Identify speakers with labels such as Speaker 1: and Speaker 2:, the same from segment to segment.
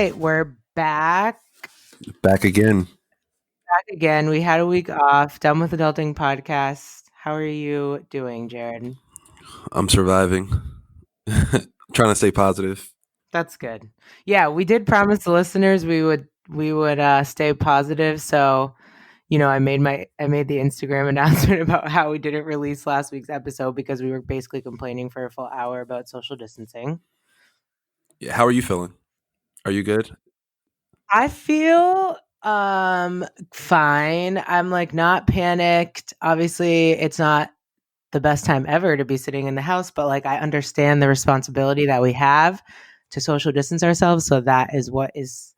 Speaker 1: right, we're back
Speaker 2: Back again.
Speaker 1: again. We had a week off. Done with Adulting Podcast. How are you doing, Jared?
Speaker 2: I'm surviving. Trying to stay positive.
Speaker 1: That's good. Yeah, we did promise the listeners we would stay positive. So, I made the Instagram announcement about how we didn't release last week's episode because we were basically complaining for a full hour about social distancing.
Speaker 2: Yeah, how are you feeling? Are you good?
Speaker 1: I feel fine. I'm like not panicked. Obviously, it's not the best time ever to be sitting in the house, but like I understand the responsibility that we have to social distance ourselves. So that is what is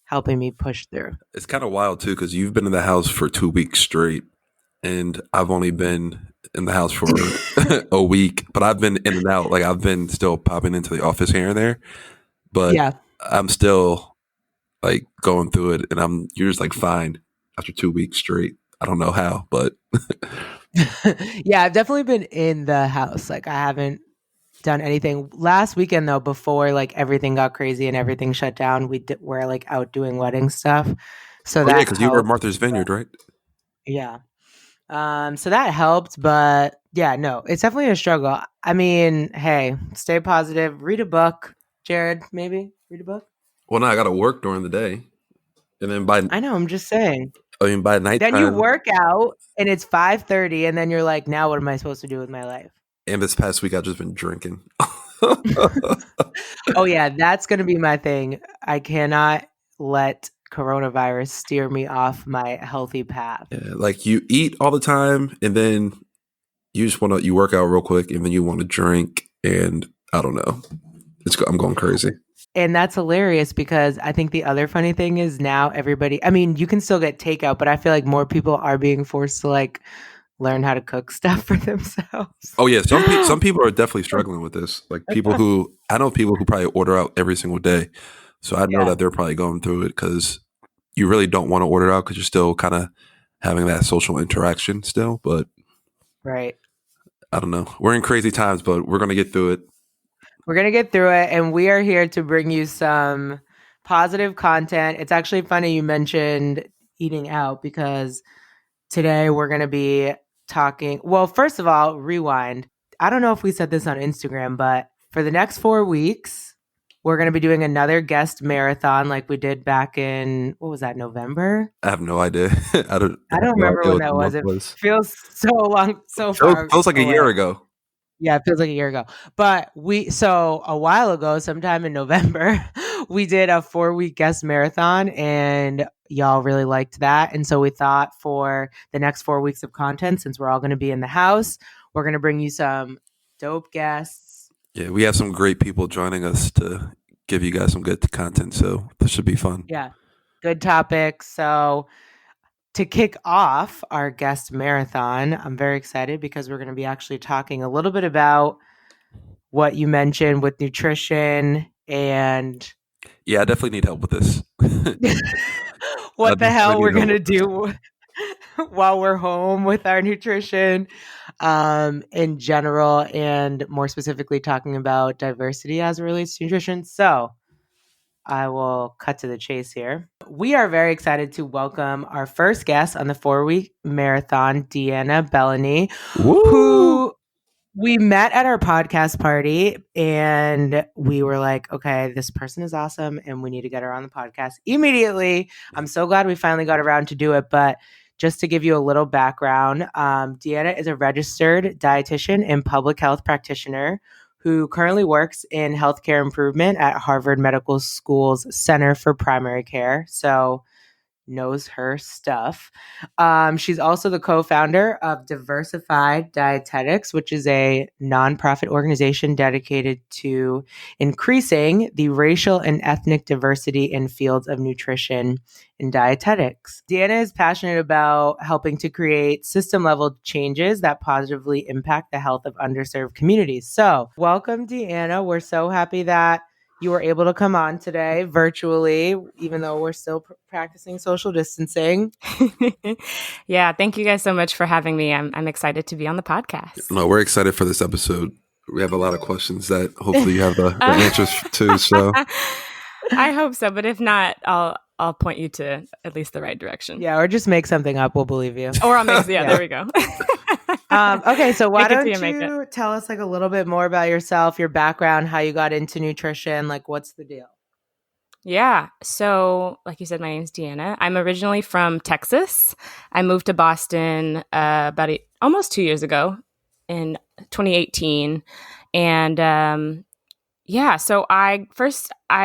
Speaker 1: helping me push through.
Speaker 2: It's kind of wild too because you've been in the house for 2 weeks straight, and I've only been in the house for a week. But I've been in and out. Like I've been still popping into the office here and there, but
Speaker 1: Yeah.
Speaker 2: I'm still like going through it, and you're just like fine after 2 weeks straight. I don't know how, but
Speaker 1: Yeah, I've definitely been in the house. Like I haven't done anything. Last weekend though, before like everything got crazy and everything shut down, we're like out doing wedding stuff. So
Speaker 2: yeah,
Speaker 1: that
Speaker 2: because you were at
Speaker 1: helped.
Speaker 2: Martha's Vineyard, right?
Speaker 1: Yeah. So that helped, but yeah, no, it's definitely a struggle. I mean, hey, stay positive. Read a book, Jared. Maybe read a book.
Speaker 2: Well, now I got to work during the day, and then
Speaker 1: I know. I'm just saying.
Speaker 2: by
Speaker 1: Then you
Speaker 2: nighttime.
Speaker 1: work out, and it's 5:30, and then you're like, now what am I supposed to do with my life?
Speaker 2: And this past week, I've just been drinking.
Speaker 1: Oh yeah, that's gonna be my thing. I cannot let coronavirus steer me off my healthy path.
Speaker 2: Yeah, like you eat all the time, and then you work out real quick, and then you want to drink, and I don't know. I'm going crazy.
Speaker 1: And that's hilarious because I think the other funny thing is now everybody, I mean, you can still get takeout, but I feel like more people are being forced to like learn how to cook stuff for themselves.
Speaker 2: Oh yeah, some people are definitely struggling with this. Like I know people who probably order out every single day. So I know
Speaker 1: Yeah.
Speaker 2: that they're probably going through it because you really don't want to order out because you're still kind of having that social interaction still. But
Speaker 1: Right.
Speaker 2: I don't know. We're in crazy times, but we're going to get through it.
Speaker 1: We're going to get through it, and we are here to bring you some positive content. It's actually funny you mentioned eating out because today we're going to be talking. Well, first of all, rewind. I don't know if we said this on Instagram, but for the next 4 weeks, we're going to be doing another guest marathon like we did back in, what was that, November?
Speaker 2: I have no idea. I don't
Speaker 1: remember when that was. It feels so long, so far.
Speaker 2: Feels like a year ago.
Speaker 1: Yeah, it feels like a year ago. But so a while ago, sometime in November, we did a 4-week guest marathon and y'all really liked that. And so we thought for the next 4 weeks of content, since we're all going to be in the house, we're going to bring you some dope guests.
Speaker 2: Yeah, we have some great people joining us to give you guys some good content. So this should be fun.
Speaker 1: Yeah, good topics. So to kick off our guest marathon, I'm very excited because we're going to be actually talking a little bit about what you mentioned with nutrition and...
Speaker 2: Yeah, I definitely need help with this.
Speaker 1: What the hell we're going to do while we're home with our nutrition in general, and more specifically talking about diversity as it relates to nutrition. So I will cut to the chase here. We are very excited to welcome our first guest on the 4-week marathon, Deanna Bellany, who we met at our podcast party and we were like, okay, this person is awesome and we need to get her on the podcast immediately. I'm so glad we finally got around to do it. But just to give you a little background, Deanna is a registered dietitian and public health practitioner who currently works in healthcare improvement at Harvard Medical School's Center for Primary Care. So knows her stuff. She's also the co-founder of Diversified Dietetics, which is a nonprofit organization dedicated to increasing the racial and ethnic diversity in fields of nutrition and dietetics. Deanna is passionate about helping to create system-level changes that positively impact the health of underserved communities. So, welcome, Deanna. We're so happy that you were able to come on today virtually, even though we're still practicing social distancing.
Speaker 3: Yeah, thank you guys so much for having me. I'm excited to be on the podcast.
Speaker 2: No, we're excited for this episode. We have a lot of questions that hopefully you have the answers to. So
Speaker 3: I hope so, but if not, I'll point you to at least the right direction.
Speaker 1: Yeah, or just make something up. We'll believe you.
Speaker 3: Or I'll make there we go.
Speaker 1: Okay, so why don't you tell us like a little bit more about yourself, your background, how you got into nutrition, like what's the deal?
Speaker 3: Yeah. So, like you said, my name's Deanna. I'm originally from Texas. I moved to Boston almost 2 years ago in 2018. And yeah, so I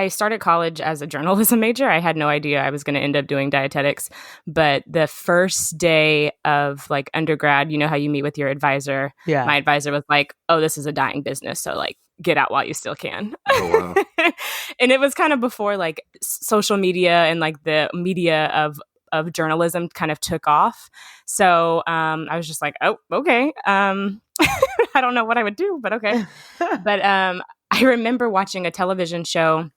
Speaker 3: started college as a journalism major. I had no idea I was going to end up doing dietetics. But the first day of like undergrad, you know how you meet with your advisor?
Speaker 1: Yeah.
Speaker 3: My advisor was like, "Oh, this is a dying business. So like get out while you still can."
Speaker 2: Oh, wow.
Speaker 3: And it was kind of before like social media and like the media of journalism kind of took off. So I was just like, oh, okay. I don't know what I would do, but okay. But I remember watching a television show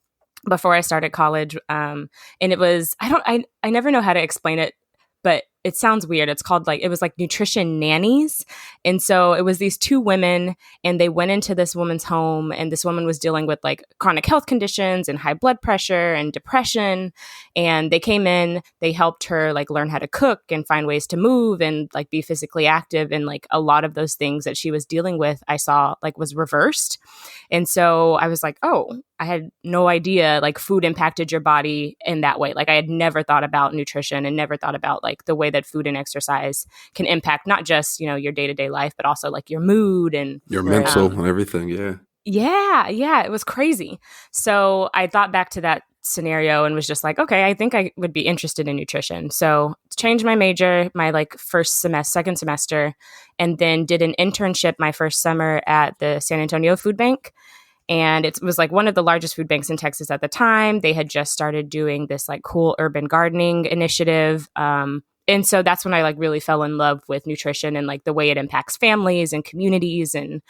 Speaker 3: before I started college. And it was, I never know how to explain it, but it sounds weird. It's called it was like Nutrition Nannies. And so it was these two women and they went into this woman's home and this woman was dealing with like chronic health conditions and high blood pressure and depression. And they came in, they helped her like learn how to cook and find ways to move and like be physically active. And like a lot of those things that she was dealing with, I saw like was reversed. And so I was like, oh, I had no idea like food impacted your body in that way. Like I had never thought about nutrition and never thought about like the way that food and exercise can impact not just, your day-to-day life, but also like your mood and
Speaker 2: your mental and everything. Yeah.
Speaker 3: Yeah. It was crazy. So I thought back to that scenario and was just like, okay, I think I would be interested in nutrition. So changed my major, my like second semester, and then did an internship my first summer at the San Antonio Food Bank. And it was like one of the largest food banks in Texas at the time. They had just started doing this like cool urban gardening initiative. And so that's when I like really fell in love with nutrition and like the way it impacts families and communities and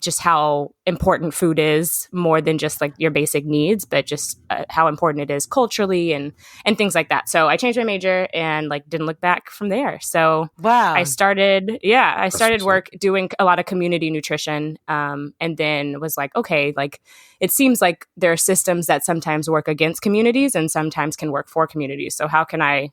Speaker 3: just how important food is more than just like your basic needs, but just how important it is culturally and things like that. So I changed my major and like didn't look back from there. So
Speaker 1: wow,
Speaker 3: I started work doing a lot of community nutrition, and then was like, okay, like it seems like there are systems that sometimes work against communities and sometimes can work for communities. So how can I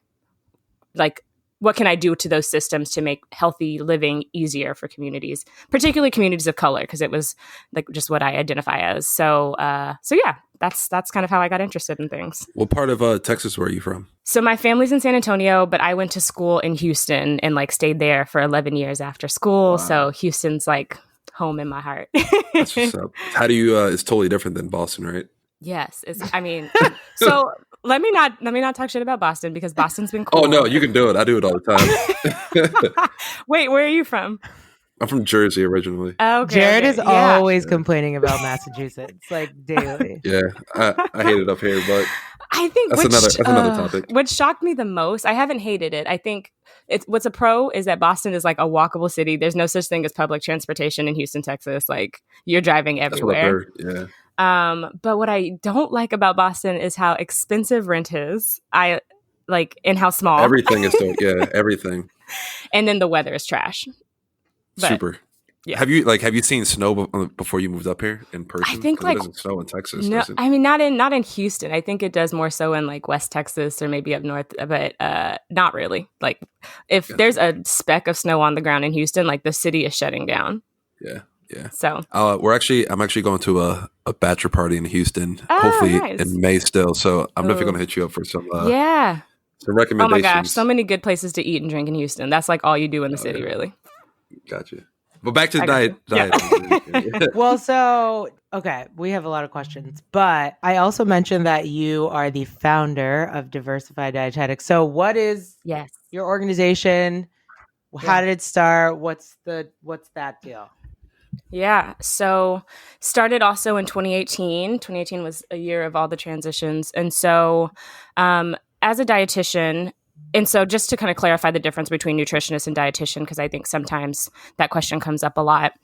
Speaker 3: what can I do to those systems to make healthy living easier for communities, particularly communities of color, because it was like just what I identify as. So yeah, that's kind of how I got interested in things.
Speaker 2: What part of Texas were you from?
Speaker 3: So my family's in San Antonio, but I went to school in Houston and like stayed there for 11 years after school. Wow. So Houston's like home in my heart.
Speaker 2: That's what's up. How do you? It's totally different than Boston, right?
Speaker 3: Yes, so let me not talk shit about Boston because Boston's been cool.
Speaker 2: Oh no, you can do it. I do it all the time.
Speaker 3: Wait, where are you from?
Speaker 2: I'm from Jersey originally.
Speaker 1: Okay, Jared is always complaining about Massachusetts, like daily.
Speaker 2: Yeah, I hate it up here, but
Speaker 3: I think
Speaker 2: that's another topic.
Speaker 3: What shocked me the most, I haven't hated it. I think what's a pro is that Boston is like a walkable city. There's no such thing as public transportation in Houston, Texas. Like you're driving everywhere.
Speaker 2: That's what I've heard. Yeah.
Speaker 3: But what I don't like about Boston is how expensive rent is. And how small
Speaker 2: everything is. Everything.
Speaker 3: And then the weather is trash. But,
Speaker 2: super. Yeah. Have you seen snow before you moved up here in person?
Speaker 3: I think like
Speaker 2: it doesn't snow in Texas.
Speaker 3: No, I mean not in Houston. I think it does more so in like West Texas or maybe up north, but not really. Like if there's a speck of snow on the ground in Houston, like the city is shutting down.
Speaker 2: Yeah. Yeah.
Speaker 3: So
Speaker 2: I'm actually going to a bachelor party in Houston, hopefully
Speaker 3: nice.
Speaker 2: in May still. So I'm definitely going to hit you up for some some recommendations.
Speaker 3: Oh my gosh, so many good places to eat and drink in Houston. That's like all you do in the city, really.
Speaker 2: Gotcha. But back to the diet.
Speaker 1: Yeah. Well, so okay, we have a lot of questions, but I also mentioned that you are the founder of Diversified Dietetics. So what is your organization? How did it start? What's that deal?
Speaker 3: Yeah. So started also in 2018. 2018 was a year of all the transitions. And so as a dietitian, and so just to kind of clarify the difference between nutritionist and dietitian, because I think sometimes that question comes up a lot.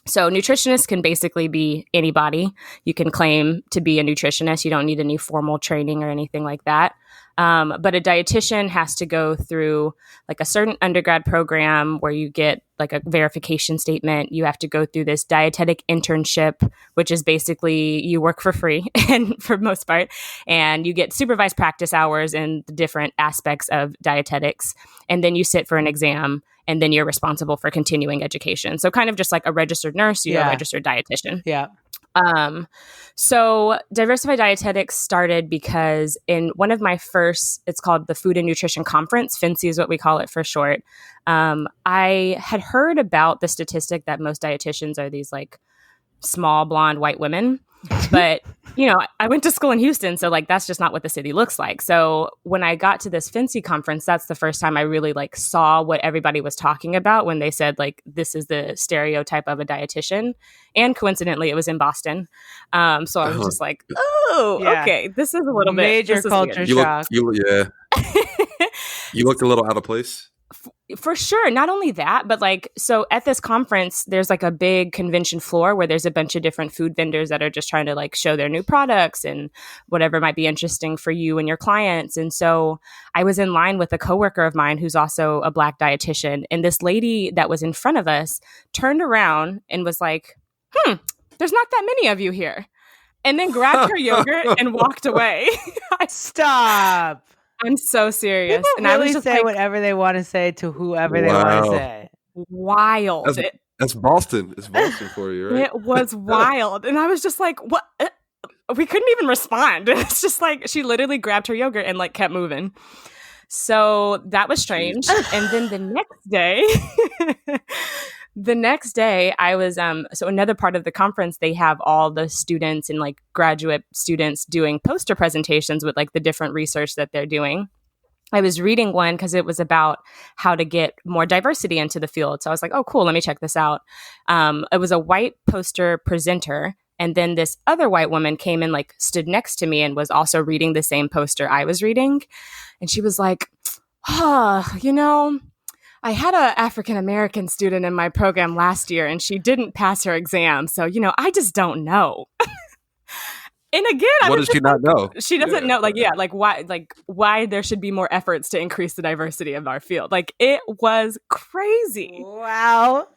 Speaker 3: So nutritionists can basically be anybody. You can claim to be a nutritionist. You don't need any formal training or anything like that. But a dietitian has to go through like a certain undergrad program where you get like a verification statement. You have to go through this dietetic internship, which is basically you work for free and for most part, and you get supervised practice hours in the different aspects of dietetics. And then you sit for an exam, and then you're responsible for continuing education. So kind of just like a registered nurse, you're a registered dietitian.
Speaker 1: Yeah.
Speaker 3: So Diversified Dietetics started because in one of my first, it's called the Food and Nutrition Conference, FNCE is what we call it for short. I had heard about the statistic that most dietitians are these like small blonde white women, but you know, I went to school in Houston, so like that's just not what the city looks like. So when I got to this FNCE conference, that's the first time I really like saw what everybody was talking about when they said like this is the stereotype of a dietitian. And coincidentally, it was in Boston. So I was just like, okay, this is a little
Speaker 1: major
Speaker 3: bit
Speaker 1: culture shock.
Speaker 2: You looked a little out of place.
Speaker 3: For sure. Not only that, but like, so at this conference, there's like a big convention floor where there's a bunch of different food vendors that are just trying to like show their new products and whatever might be interesting for you and your clients. And so I was in line with a coworker of mine who's also a Black dietitian. And this lady that was in front of us turned around and was like, there's not that many of you here. And then grabbed her yogurt and walked away.
Speaker 1: Stop.
Speaker 3: I'm so serious.
Speaker 1: People
Speaker 3: and
Speaker 1: really
Speaker 3: I was just
Speaker 1: say
Speaker 3: like,
Speaker 1: whatever they want to say to whoever they want to say.
Speaker 3: Wild.
Speaker 2: That's Boston. It's Boston for you, right?
Speaker 3: It was wild. And I was just like, what? We couldn't even respond. It's just like she literally grabbed her yogurt and like kept moving. So that was strange. And then the next day I was, so another part of the conference, they have all the students and like graduate students doing poster presentations with like the different research that they're doing. I was reading one because it was about how to get more diversity into the field. So I was like, oh, cool, let me check this out. It was a white poster presenter. And then this other white woman came and like stood next to me and was also reading the same poster I was reading. And she was like, I had an African-American student in my program last year and she didn't pass her exam. So, I just don't know. And again,
Speaker 2: what does she not know?
Speaker 3: She doesn't know, why there should be more efforts to increase the diversity of our field. Like, it was crazy.
Speaker 1: Wow.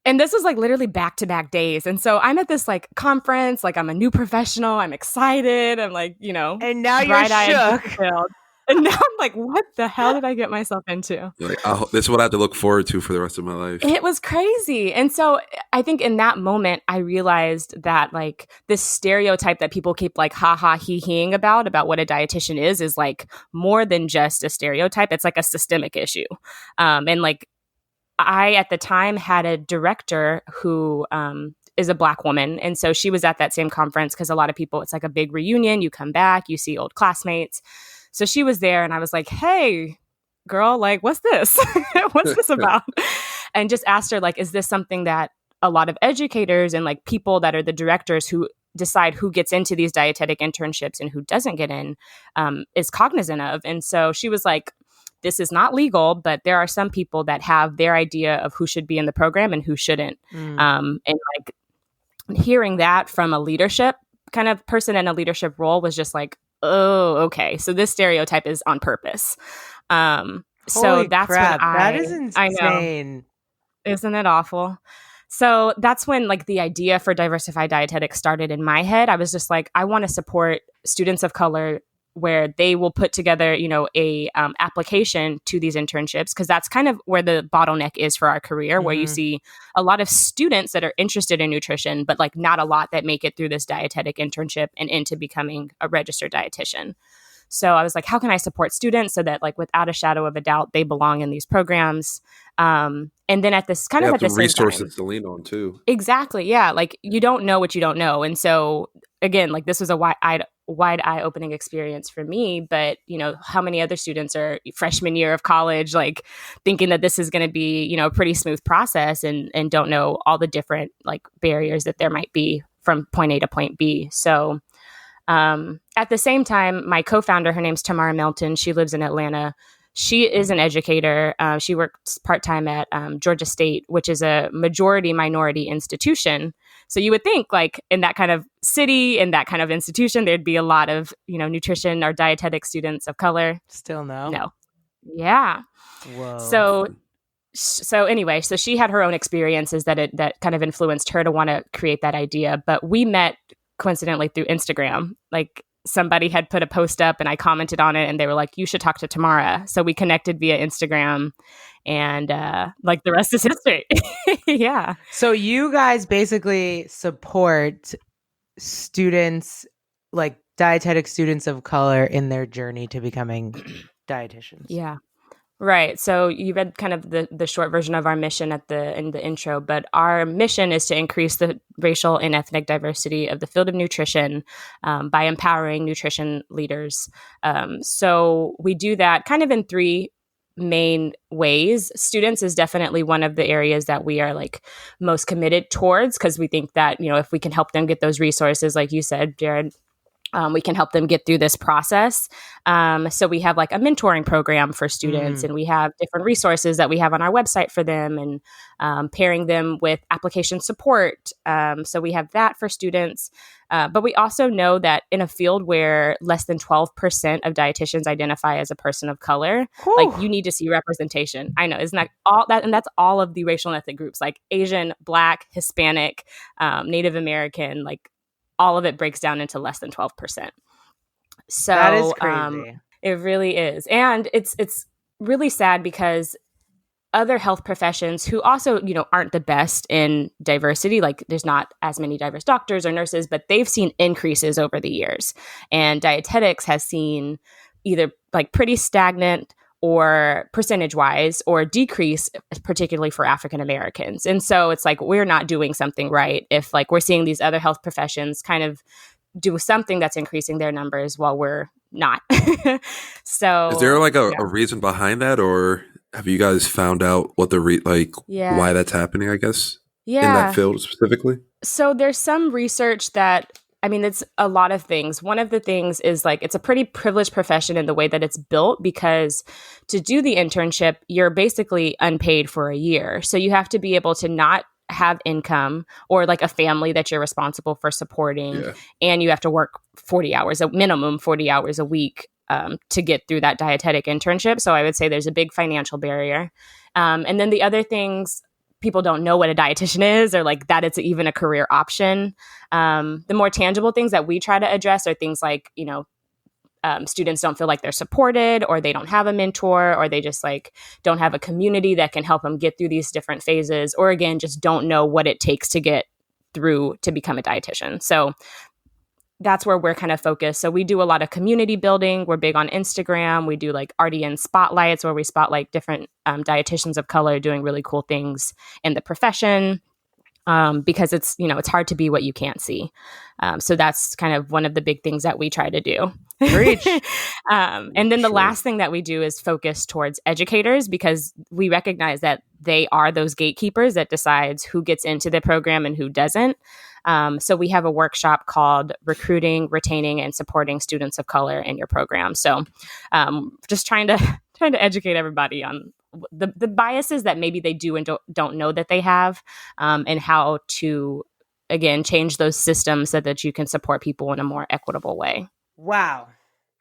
Speaker 3: And this was like literally back-to-back days. And so I'm at this like conference, like I'm a new professional. I'm excited. I'm like,
Speaker 1: and now you're shook.
Speaker 3: And now I'm like, what the hell did I get myself into?
Speaker 2: You're like, this is what I have to look forward to for the rest of my life.
Speaker 3: It was crazy. And so I think in that moment, I realized that like this stereotype that people keep like he-heing about what a dietitian is like more than just a stereotype. It's like a systemic issue. And like I, at the time, had a director who is a Black woman. And so she was at that same conference because a lot of people, it's like a big reunion. You come back, you see old classmates. So she was there and I was like, hey, girl, like, what's this? What's this about? And just asked her, like, is this something that a lot of educators and like people that are the directors who decide who gets into these dietetic internships and who doesn't get in is cognizant of? And so she was like, this is not legal, but there are some people that have their idea of who should be in the program and who shouldn't. And like hearing that from a leadership kind of person in a leadership role was just like, oh, okay. So this stereotype is on purpose. So that's
Speaker 1: crap.
Speaker 3: when
Speaker 1: that is insane.
Speaker 3: I know. Isn't it awful? So that's when like the idea for Diversified Dietetics started in my head. I was just like, I want to support students of color where they will put together, a application to these internships, because that's kind of where the bottleneck is for our career, where you see a lot of students that are interested in nutrition, but like not a lot that make it through this dietetic internship and into becoming a registered dietitian. So I was like, how can I support students so that like without a shadow of a doubt, they belong in these programs? And then at this kind of at the same
Speaker 2: resources
Speaker 3: time,
Speaker 2: to lean on too.
Speaker 3: Exactly. Yeah. Like you don't know what you don't know. And so again, like this was a wide eye-opening experience for me, but how many other students are freshman year of college, like thinking that this is going to be, a pretty smooth process and don't know all the different like barriers that there might be from point A to point B. So at the same time, my co-founder, her name's Tamara Melton. She lives in Atlanta. she is an educator. She works part-time at Georgia State, which is a majority minority institution. So you would think like in that kind of city, in that kind of institution, there'd be a lot of, nutrition or dietetic students of color.
Speaker 1: Still no?
Speaker 3: No. Yeah.
Speaker 1: Whoa.
Speaker 3: So anyway, so she had her own experiences that kind of influenced her to want to create that idea. But we met coincidentally through Instagram. Like somebody had put a post up and I commented on it and they were like, you should talk to Tamara. So we connected via Instagram and like the rest is history. Yeah.
Speaker 1: So you guys basically support students, like dietetic students of color in their journey to becoming dietitians.
Speaker 3: Yeah. Right. So you read kind of the short version of our mission in the intro, but our mission is to increase the racial and ethnic diversity of the field of nutrition by empowering nutrition leaders. So we do that kind of in three main ways. Students is definitely one of the areas that we are like most committed towards because we think that, if we can help them get those resources, like you said, Jared, we can help them get through this process. So we have like a mentoring program for students and we have different resources that we have on our website for them and pairing them with application support. So we have that for students. But we also know that in a field where less than 12% of dietitians identify as a person of color, like you need to see representation. I know, isn't that all that? And that's all of the racial and ethnic groups like Asian, Black, Hispanic, Native American, like all of it breaks down into less than 12%. So
Speaker 1: that is crazy.
Speaker 3: It really is. And it's really sad because other health professions who also, aren't the best in diversity, like there's not as many diverse doctors or nurses, but they've seen increases over the years. And dietetics has seen either like pretty stagnant or percentage-wise or decrease, particularly for African Americans. And so it's like we're not doing something right if like we're seeing these other health professions kind of do something that's increasing their numbers while we're not. So
Speaker 2: is there like a reason behind that, or have you guys found out what the why that's happening, I guess, in that field specifically?
Speaker 3: So there's some research that it's a lot of things. One of the things is like it's a pretty privileged profession in the way that it's built because to do the internship, you're basically unpaid for a year. So you have to be able to not have income or like a family that you're responsible for supporting. Yeah. And you have to work 40 hours, a minimum 40 hours a week to get through that dietetic internship. So I would say there's a big financial barrier. And then the other things, people don't know what a dietitian is or like that it's even a career option. The more tangible things that we try to address are things like, students don't feel like they're supported or they don't have a mentor or they just like don't have a community that can help them get through these different phases or again, just don't know what it takes to get through to become a dietitian. So that's where we're kind of focused. So we do a lot of community building. We're big on Instagram. We do like RDN spotlights where we spotlight different dietitians of color doing really cool things in the profession because it's, it's hard to be what you can't see. So that's kind of one of the big things that we try to do.
Speaker 1: Preach.
Speaker 3: And then the last thing that we do is focus towards educators because we recognize that they are those gatekeepers that decides who gets into the program and who doesn't. So we have a workshop called Recruiting, Retaining, and Supporting Students of Color in Your Program. So just trying to educate everybody on the biases that maybe they do and don't know that they have and how to, again, change those systems so that you can support people in a more equitable way.
Speaker 1: Wow.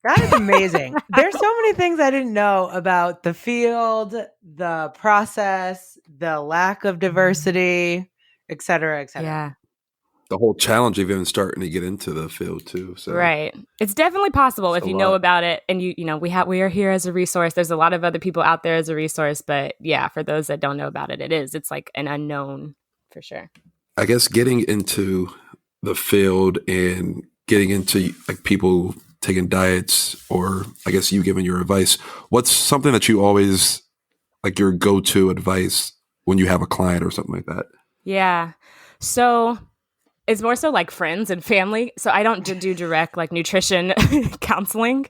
Speaker 1: That is amazing. There's so many things I didn't know about the field, the process, the lack of diversity, et cetera, et cetera.
Speaker 3: Yeah.
Speaker 2: The whole challenge of even starting to get into the field too. So
Speaker 3: right. It's definitely possible if you know about it and we are here as a resource. There's a lot of other people out there as a resource, but yeah, for those that don't know about it, it's like an unknown for sure.
Speaker 2: I guess getting into the field and getting into like people taking diets or I guess you giving your advice, what's something that you always like your go-to advice when you have a client or something like that?
Speaker 3: Yeah. So it's more so like friends and family. So I don't do direct like nutrition counseling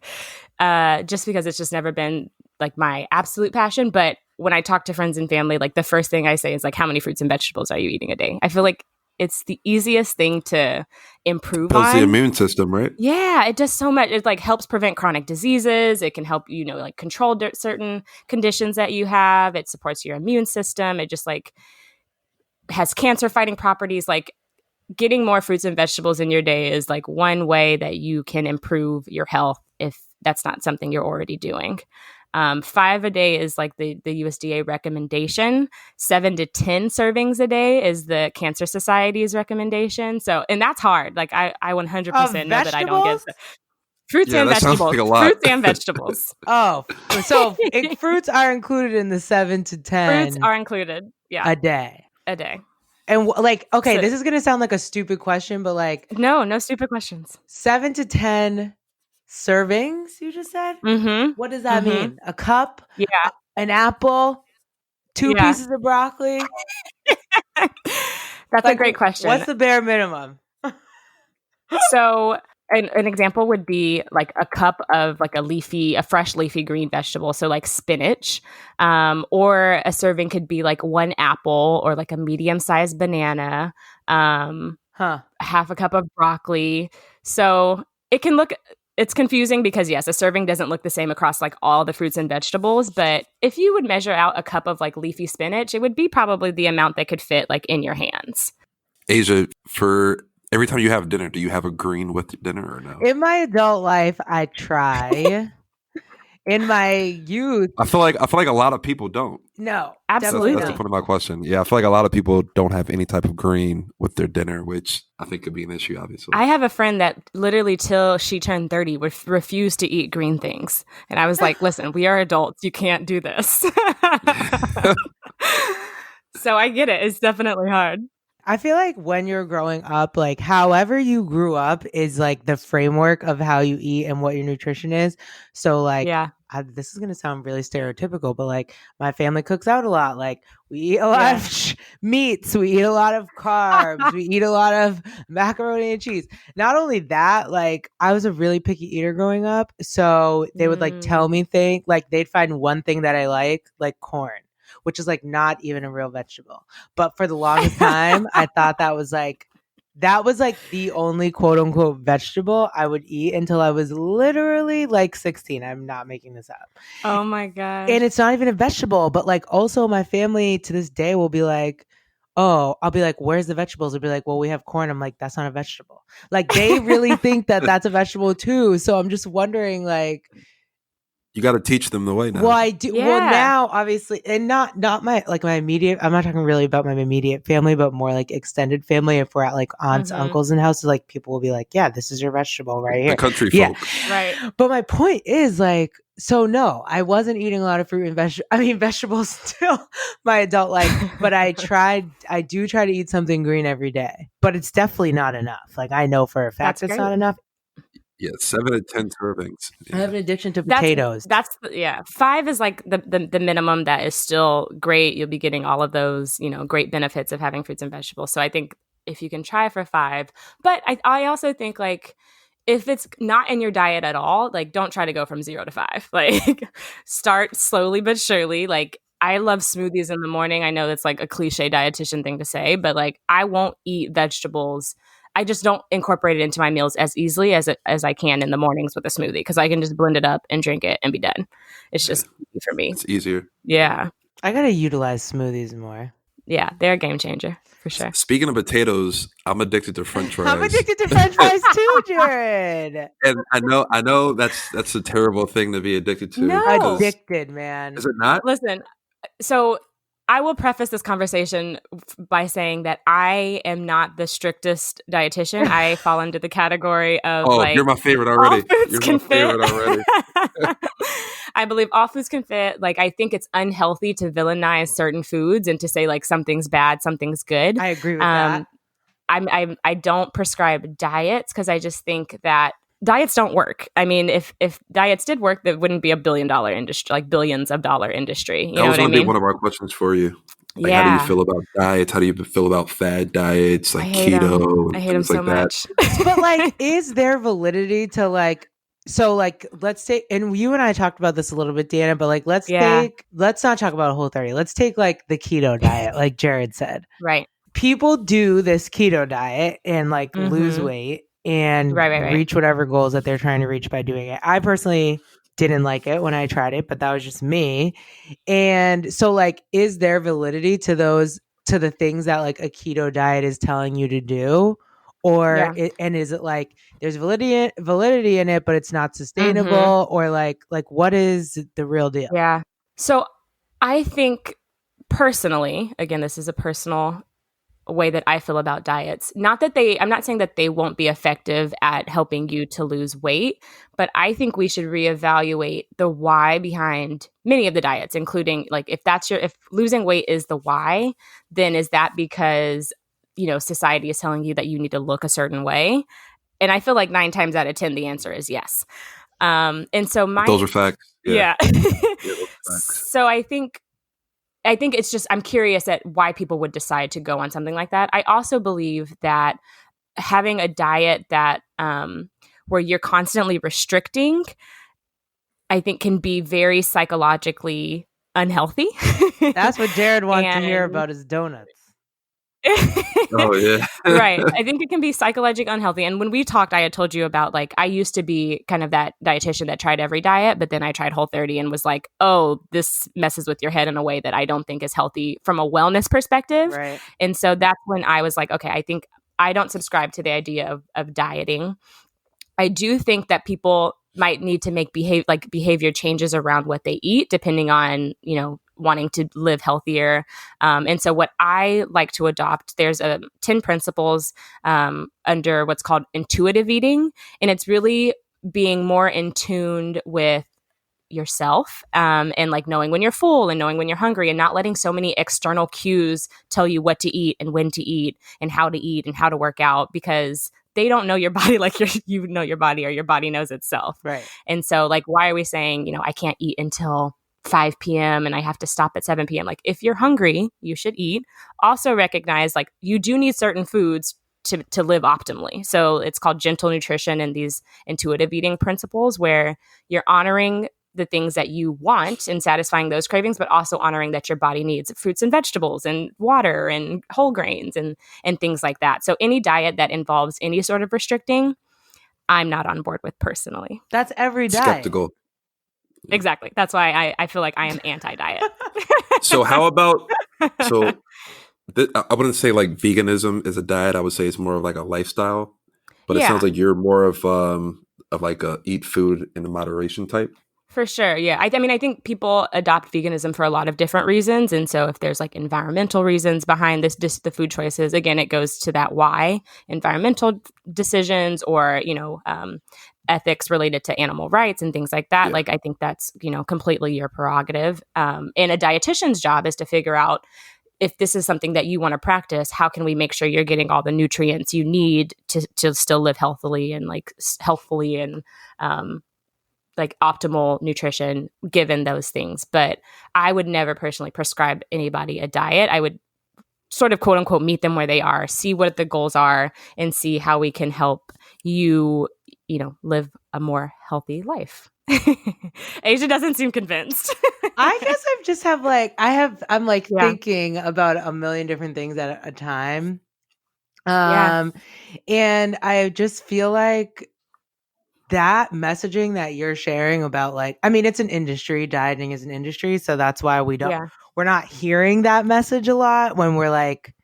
Speaker 3: just because it's just never been like my absolute passion. But when I talk to friends and family, like the first thing I say is like, how many fruits and vegetables are you eating a day? I feel like it's the easiest thing to improve
Speaker 2: Builds
Speaker 3: on.
Speaker 2: the immune system, right?
Speaker 3: Yeah, it does so much. It like helps prevent chronic diseases. It can help, you know, like control certain conditions that you have. It supports your immune system. It just like has cancer fighting properties. Like getting more fruits and vegetables in your day is like one way that you can improve your health if that's not something you're already doing. 5 a day is like the USDA recommendation. 7 to 10 servings a day is the Cancer Society's recommendation. So, and that's hard. Like I 100% know that I don't get fruits and
Speaker 2: that sounds
Speaker 3: vegetables.
Speaker 2: like a lot.
Speaker 3: Fruits and vegetables.
Speaker 1: Oh, so fruits are included in the 7 to 10.
Speaker 3: Fruits are included. Yeah,
Speaker 1: a day.
Speaker 3: A day.
Speaker 1: And like, okay,
Speaker 3: So-
Speaker 1: this is gonna sound like a stupid question, but like,
Speaker 3: No stupid questions.
Speaker 1: 7 to 10 servings. You just said.
Speaker 3: Mm-hmm.
Speaker 1: What does that
Speaker 3: Mhm.
Speaker 1: mean? A cup?
Speaker 3: Yeah.
Speaker 1: An apple? 2
Speaker 3: Yeah.
Speaker 1: pieces of broccoli?
Speaker 3: That's
Speaker 1: Like,
Speaker 3: a great question.
Speaker 1: What's the bare minimum?
Speaker 3: So an example would be like a cup of like a fresh leafy green vegetable. So like spinach, or a serving could be like 1 apple or like a medium-sized banana, half a cup of broccoli. So it's confusing because yes, a serving doesn't look the same across like all the fruits and vegetables. But if you would measure out a cup of like leafy spinach, it would be probably the amount that could fit like in your hands.
Speaker 2: Asia, for every time you have dinner, do you have a green with dinner or no?
Speaker 1: In my adult life, I try. In my youth,
Speaker 2: I feel like a lot of people don't.
Speaker 1: no,
Speaker 3: Absolutely.
Speaker 2: That's the point of my question. Yeah, I feel like a lot of people don't have any type of green with their dinner, which I think could be an issue, obviously.
Speaker 3: I have a friend that literally till she turned 30 refused to eat green things. And I was like, listen, we are adults. You can't do this. So I get it. It's definitely hard.
Speaker 1: I feel like when you're growing up, like however you grew up is like the framework of how you eat and what your nutrition is. So like,
Speaker 3: Yeah.
Speaker 1: this is going to sound really stereotypical, but like my family cooks out a lot. Like we eat a lot of meats, we eat a lot of carbs, we eat a lot of macaroni and cheese. Not only that, like I was a really picky eater growing up. So they would like tell me they'd find one thing that I like corn, which is like not even a real vegetable. But for the longest time, I thought that was like the only quote unquote vegetable I would eat until I was literally like 16. I'm not making this up.
Speaker 3: Oh my God.
Speaker 1: And it's not even a vegetable, but like also my family to this day will be like, oh, I'll be like, where's the vegetables? They'll be like, well, we have corn. I'm like, that's not a vegetable. Like they really think that that's a vegetable too. So I'm just wondering like,
Speaker 2: you got to teach them the way now.
Speaker 1: well, I do.
Speaker 3: Yeah.
Speaker 1: Well, now obviously, and not my immediate. I'm not talking really about my immediate family, but more like extended family. If we're at like aunts,
Speaker 3: Mhm.
Speaker 1: uncles, and houses, like people will be like, "Yeah, this is your vegetable right here."
Speaker 2: The country
Speaker 1: Yeah.
Speaker 2: folk.
Speaker 3: Right.
Speaker 1: But my point is like, so no, I wasn't eating a lot of fruit and vegetables still my adult life. But I do try to eat something green every day. But it's definitely not enough. Like I know for a fact
Speaker 3: That's
Speaker 1: it's
Speaker 3: great.
Speaker 1: not enough.
Speaker 2: Yeah, 7 to 10 servings.
Speaker 1: I have an addiction to
Speaker 3: That's-
Speaker 1: potatoes.
Speaker 3: That's 5 is like the minimum that is still great. You'll be getting all of those, great benefits of having fruits and vegetables. So I think if you can try for 5, but I also think like if it's not in your diet at all, like don't try to go from 0 to 5. Like start slowly but surely. Like I love smoothies in the morning. I know that's like a cliche dietitian thing to say, but like I won't eat vegetables. I just don't incorporate it into my meals as easily as I can in the mornings with a smoothie because I can just blend it up and drink it and be done. It's just easy for me.
Speaker 2: It's easier.
Speaker 3: Yeah.
Speaker 1: I gotta utilize smoothies more.
Speaker 3: Yeah. They're a game changer for sure.
Speaker 2: Speaking of potatoes, I'm addicted to French fries.
Speaker 1: I'm addicted to French fries too, Jared.
Speaker 2: And I know that's a terrible thing to be addicted to.
Speaker 3: No.
Speaker 2: because-
Speaker 1: Addicted, man.
Speaker 2: Is it not?
Speaker 3: Listen, so I will preface this conversation by saying that I am not the strictest dietitian. I fall into the category of
Speaker 2: You're my favorite already.
Speaker 3: all foods
Speaker 2: You're
Speaker 3: can
Speaker 2: my
Speaker 3: fit.
Speaker 2: favorite already.
Speaker 3: I believe all foods can fit. Like I think it's unhealthy to villainize certain foods and to say like something's bad, something's good.
Speaker 1: I agree with that.
Speaker 3: I don't prescribe diets because I just think that diets don't work. I mean, if diets did work, that wouldn't be $1 billion industry, like billions of dollar industry. You know
Speaker 2: That was
Speaker 3: what I
Speaker 2: going to be
Speaker 3: mean?
Speaker 2: one of our questions for you. Like,
Speaker 3: yeah.
Speaker 2: how do you feel about diets? How do you feel about fad diets, like
Speaker 3: I hate 'em.
Speaker 2: keto?
Speaker 3: I hate them
Speaker 2: things
Speaker 3: so
Speaker 2: like that?
Speaker 3: much.
Speaker 1: But like, is there validity to like? So like, let's take, and you and I talked about this a little bit, Deanna. But like, let's not talk about Whole30. Let's take like the keto diet, like Jared said.
Speaker 3: Right.
Speaker 1: people do this keto diet and like lose
Speaker 3: Mhm.
Speaker 1: weight and
Speaker 3: Right.
Speaker 1: reach whatever goals that they're trying to reach by doing it. I personally didn't like it when I tried it, but that was just me. And so like, is there validity to the things that like a keto diet is telling you to do? Or
Speaker 3: Yeah.
Speaker 1: and is it like there's validity in it, but it's not
Speaker 3: Mhm.
Speaker 1: sustainable? Or like what is the real deal?
Speaker 3: Yeah. So I think personally, again, this is a personal way that I feel about diets. Not that I'm not saying that they won't be effective at helping you to lose weight, but I think we should reevaluate the why behind many of the diets, including like if losing weight is the why, then is that because, society is telling you that you need to look a certain way? And I feel like 9 times out of 10, the answer is yes. And so
Speaker 2: Those are facts.
Speaker 3: yeah.
Speaker 2: Yeah, those are facts.
Speaker 3: So I think it's just, I'm curious at why people would decide to go on something like that. I also believe that having a diet that where you're constantly restricting, I think can be very psychologically unhealthy.
Speaker 1: That's what Jared wants to hear
Speaker 3: And-
Speaker 1: about his donuts.
Speaker 2: Oh yeah.
Speaker 3: Right. I think it can be psychologically unhealthy. And when we talked, I had told you about like I used to be kind of that dietitian that tried every diet, but then I tried Whole30 and was like, oh, this messes with your head in a way that I don't think is healthy from a wellness perspective.
Speaker 1: Right.
Speaker 3: And so that's when I was like, okay, I think I don't subscribe to the idea of dieting. I do think that people might need to make behavior changes around what they eat, depending on, wanting to live healthier. And so what I like to adopt, there's 10 principles under what's called intuitive eating. And it's really being more in tune with yourself and like knowing when you're full and knowing when you're hungry and not letting so many external cues tell you what to eat and when to eat and how to work out, because they don't know your body like you know your body, or your body knows itself.
Speaker 1: Right.
Speaker 3: And so like, why are we saying, I can't eat until 5 p.m. and I have to stop at 7 p.m. Like, if you're hungry, you should eat. Also recognize like you do need certain foods to live optimally. So it's called gentle nutrition and these intuitive eating principles, where you're honoring the things that you want and satisfying those cravings, but also honoring that your body needs fruits and vegetables and water and whole grains and things like that. So any diet that involves any sort of restricting, I'm not on board with personally.
Speaker 1: That's every diet.
Speaker 2: Skeptical.
Speaker 3: Exactly. That's why I feel like I am anti-diet.
Speaker 2: So how about I wouldn't say like veganism is a diet. I would say it's more of like a lifestyle. But it sounds like you're more of like a eat food in moderation type.
Speaker 3: For sure. Yeah. I mean, I think people adopt veganism for a lot of different reasons. And so if there's like environmental reasons behind the food choices, again, it goes to that why, environmental decisions or, ethics related to animal rights and things like that. Yeah. Like, I think that's, completely your prerogative. And a dietitian's job is to figure out, if this is something that you want to practice, how can we make sure you're getting all the nutrients you need to still live healthily and like healthfully and, like optimal nutrition given those things. But I would never personally prescribe anybody a diet. I would sort of quote unquote meet them where they are, see what the goals are, and see how we can help you, live a more healthy life. Asia doesn't seem convinced.
Speaker 1: I guess I just have I'm thinking about a million different things at a time. And I just feel like that messaging that you're sharing about it's an industry, dieting is an industry. So that's why we're not hearing that message a lot when we're like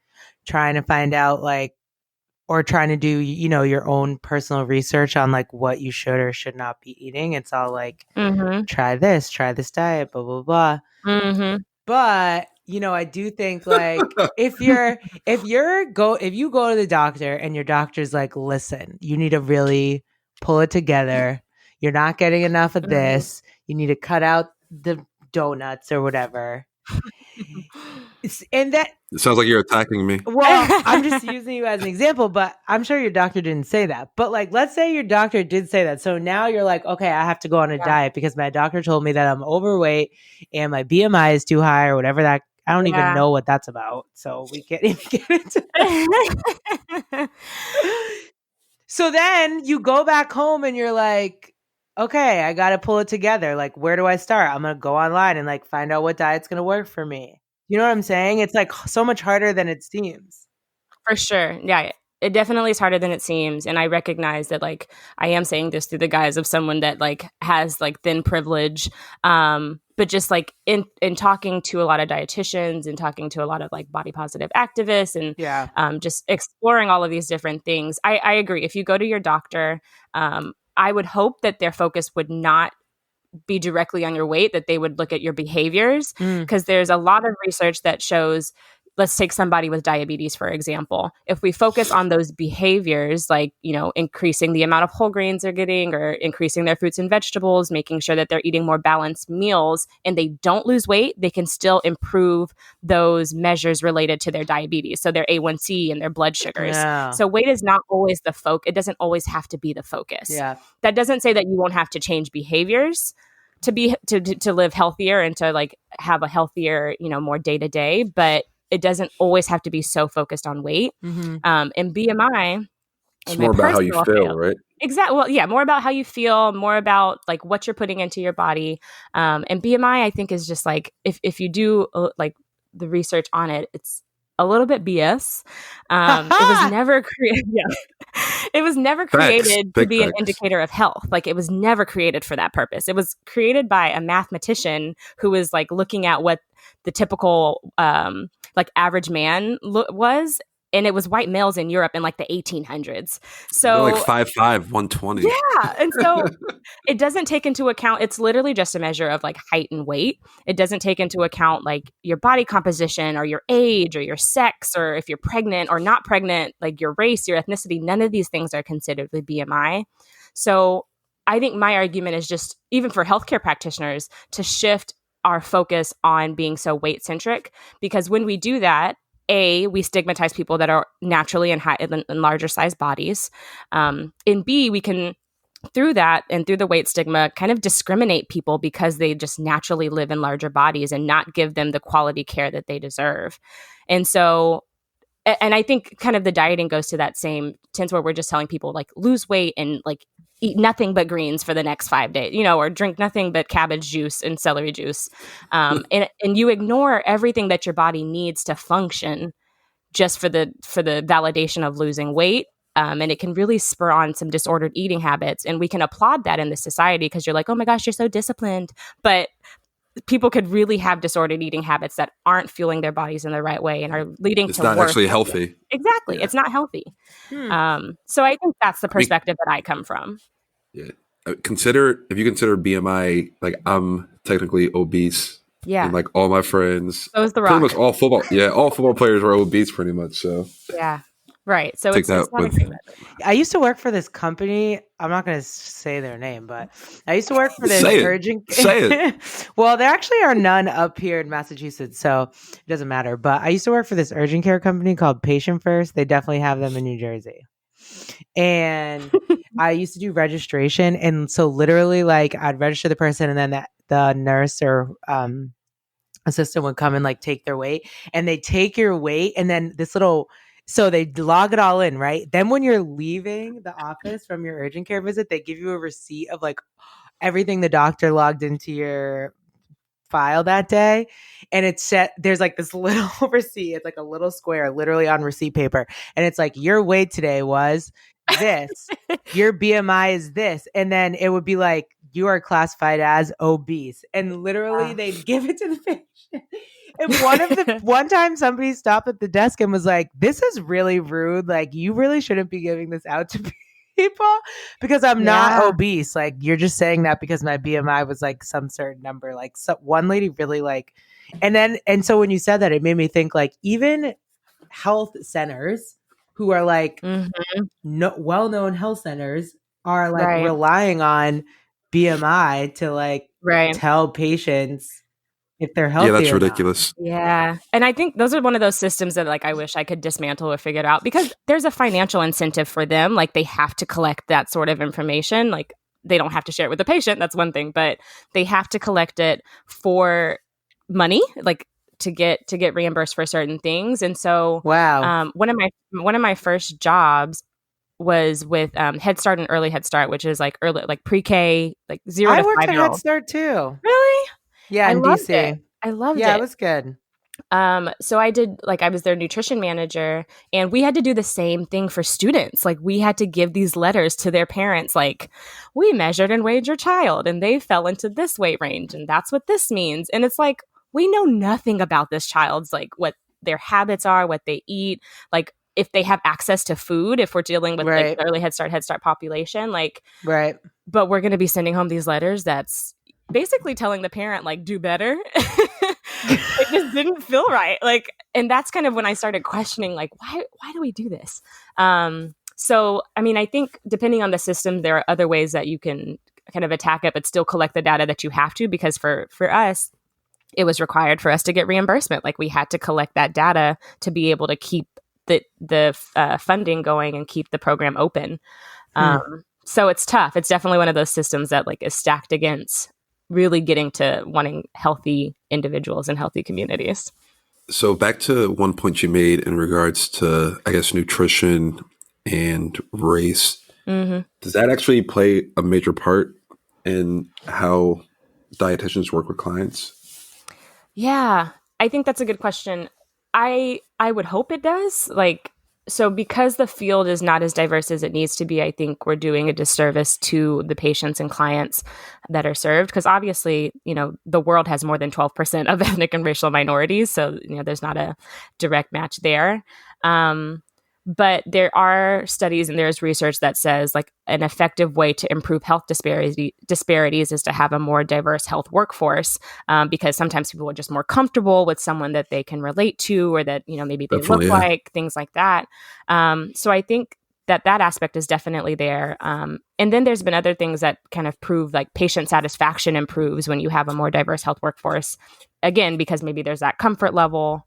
Speaker 1: trying to find out or trying to do, your own personal research on like what you should or should not be eating. It's all like, try this diet, blah, blah, blah.
Speaker 3: Mm-hmm.
Speaker 1: But, I do think like if you go to the doctor and your doctor's like, listen, you need to really pull it together. You're not getting enough of this. You need to cut out the donuts or whatever. And that
Speaker 2: it sounds like you're attacking me.
Speaker 1: Well, I'm just using you as an example, but I'm sure your doctor didn't say that. But like, let's say your doctor did say that. So now you're like, okay, I have to go on a diet because my doctor told me that I'm overweight and my BMI is too high or whatever that. I don't even know what that's about. So we can't even get into that. So then you go back home and you're like, okay, I got to pull it together. Like, where do I start? I'm going to go online and like find out what diet's going to work for me. You know what I'm saying? It's like so much harder than it seems.
Speaker 3: For sure. Yeah. It definitely is harder than it seems. And I recognize that like I am saying this through the guise of someone that like has like thin privilege. But just like in talking to a lot of dietitians and talking to a lot of like body positive activists and just exploring all of these different things, I agree. If you go to your doctor, I would hope that their focus would not be directly on your weight, that they would look at your behaviors, because there's a lot of research that shows, let's take somebody with diabetes, for example. If we focus on those behaviors, like, you know, increasing the amount of whole grains they're getting or increasing their fruits and vegetables, making sure that they're eating more balanced meals and they don't lose weight, they can still improve those measures related to their diabetes. So their A1C and their blood sugars.
Speaker 1: Yeah.
Speaker 3: So weight is not always the focus. It doesn't always have to be the focus.
Speaker 1: Yeah.
Speaker 3: That doesn't say that you won't have to change behaviors to live healthier and to like have a healthier, you know, more day to day, but it doesn't always have to be so focused on weight.
Speaker 1: Mm-hmm.
Speaker 3: And BMI,
Speaker 2: it's more about how you feel, right?
Speaker 3: Exactly. Well, yeah, more about how you feel, more about like what you're putting into your body. And BMI, I think, is just like if you do like the research on it, it's a little bit BS. It was never created. Yeah. It was never created to be an indicator of health. Like it was never created for that purpose. It was created by a mathematician who was like looking at what the typical like average man was. And it was white males in Europe in like the 1800s. So
Speaker 2: they're like 5'5", 120.
Speaker 3: Yeah. And so it doesn't take into account, it's literally just a measure of like height and weight. It doesn't take into account like your body composition or your age or your sex or if you're pregnant or not pregnant, like your race, your ethnicity. None of these things are considered with BMI. So I think my argument is just, even for healthcare practitioners, to shift our focus on being so weight centric, because when we do that, we stigmatize people that are naturally in larger size bodies. And B, we can, through that and through the weight stigma, kind of discriminate people because they just naturally live in larger bodies and not give them the quality care that they deserve. And so, and I think kind of the dieting goes to that same sense where we're just telling people like lose weight and like eat nothing but greens for the next 5 days, you know, or drink nothing but cabbage juice and celery juice. And you ignore everything that your body needs to function just for the validation of losing weight. And it can really spur on some disordered eating habits. And we can applaud that in this society because you're like, oh my gosh, you're so disciplined. But people could really have disordered eating habits that aren't fueling their bodies in the right way and are leading to
Speaker 2: it's not actually healthy.
Speaker 3: Exactly. Yeah. It's not healthy. So I think that's the perspective that I come from.
Speaker 2: Yeah. If you consider BMI, like I'm technically obese.
Speaker 3: Yeah.
Speaker 2: And like all my friends.
Speaker 3: So is The Rock.
Speaker 2: Pretty much all football players are obese pretty much. So
Speaker 3: yeah. Right. So
Speaker 2: it's not
Speaker 1: I used to work for this company. I'm not going to say their name, but I used to work for this urgent.
Speaker 2: Say it.
Speaker 1: Well, there actually are none up here in Massachusetts, so it doesn't matter. But I used to work for this urgent care company called Patient First. They definitely have them in New Jersey. And I used to do registration. And so literally like I'd register the person and then the nurse or assistant would come and like take their weight, and they take your weight and then so they log it all in, right? Then when you're leaving the office from your urgent care visit, they give you a receipt of like everything the doctor logged into your file that day. And it's there's like this little receipt. It's like a little square literally on receipt paper. And it's like, your weight today was this, your BMI is this. And then it would be like, you are classified as obese. And literally they'd give it to the patient. And one time somebody stopped at the desk and was like, this is really rude. Like, you really shouldn't be giving this out to people because I'm not obese. Like, you're just saying that because my BMI was like some certain number. Like, one lady really like, and so when you said that, it made me think like even health centers who are like well-known health centers are like relying on BMI to like tell patients if they're healthy.
Speaker 2: Yeah, that's ridiculous.
Speaker 3: Yeah. And I think those are one of those systems that like I wish I could dismantle or figure it out, because there's a financial incentive for them. Like they have to collect that sort of information. Like they don't have to share it with the patient. That's one thing, but they have to collect it for money, like to get reimbursed for certain things. And so one of my first jobs was with Head Start and Early Head Start, which is like early, like pre-K, like 0 to 5-year-old.
Speaker 1: I worked at Head Start too.
Speaker 3: Really?
Speaker 1: Yeah, in DC.
Speaker 3: I loved it.
Speaker 1: Yeah, it was good.
Speaker 3: So I was their nutrition manager, and we had to do the same thing for students. Like, we had to give these letters to their parents, like, we measured and weighed your child and they fell into this weight range and that's what this means. And it's like, we know nothing about this child's, like, what their habits are, what they eat, like if they have access to food, if we're dealing with like the early Head Start population, like,
Speaker 1: right.
Speaker 3: But we're going to be sending home these letters that's basically telling the parent, like, do better. It just didn't feel right. Like, and that's kind of when I started questioning, like, why do we do this? So, I mean, I think depending on the system, there are other ways that you can kind of attack it, but still collect the data that you have to, because for us, it was required for us to get reimbursement. Like, we had to collect that data to be able to keep the funding going and keep the program open. So it's tough. It's definitely one of those systems that, like, is stacked against really getting to wanting healthy individuals and healthy communities.
Speaker 2: So back to one point you made in regards to, I guess, nutrition and race. Mm-hmm. Does that actually play a major part in how dietitians work with clients?
Speaker 3: Yeah, I think that's a good question. I would hope it does. Like, so because the field is not as diverse as it needs to be, I think we're doing a disservice to the patients and clients that are served. Because obviously, you know, the world has more than 12% of ethnic and racial minorities. So, you know, there's not a direct match there. But there are studies and there's research that says, like, an effective way to improve health disparities is to have a more diverse health workforce, because sometimes people are just more comfortable with someone that they can relate to, or that, you know, maybe they look like, things like that. So I think that aspect is definitely there. And then there's been other things that kind of prove, like, patient satisfaction improves when you have a more diverse health workforce. Again, because maybe there's that comfort level.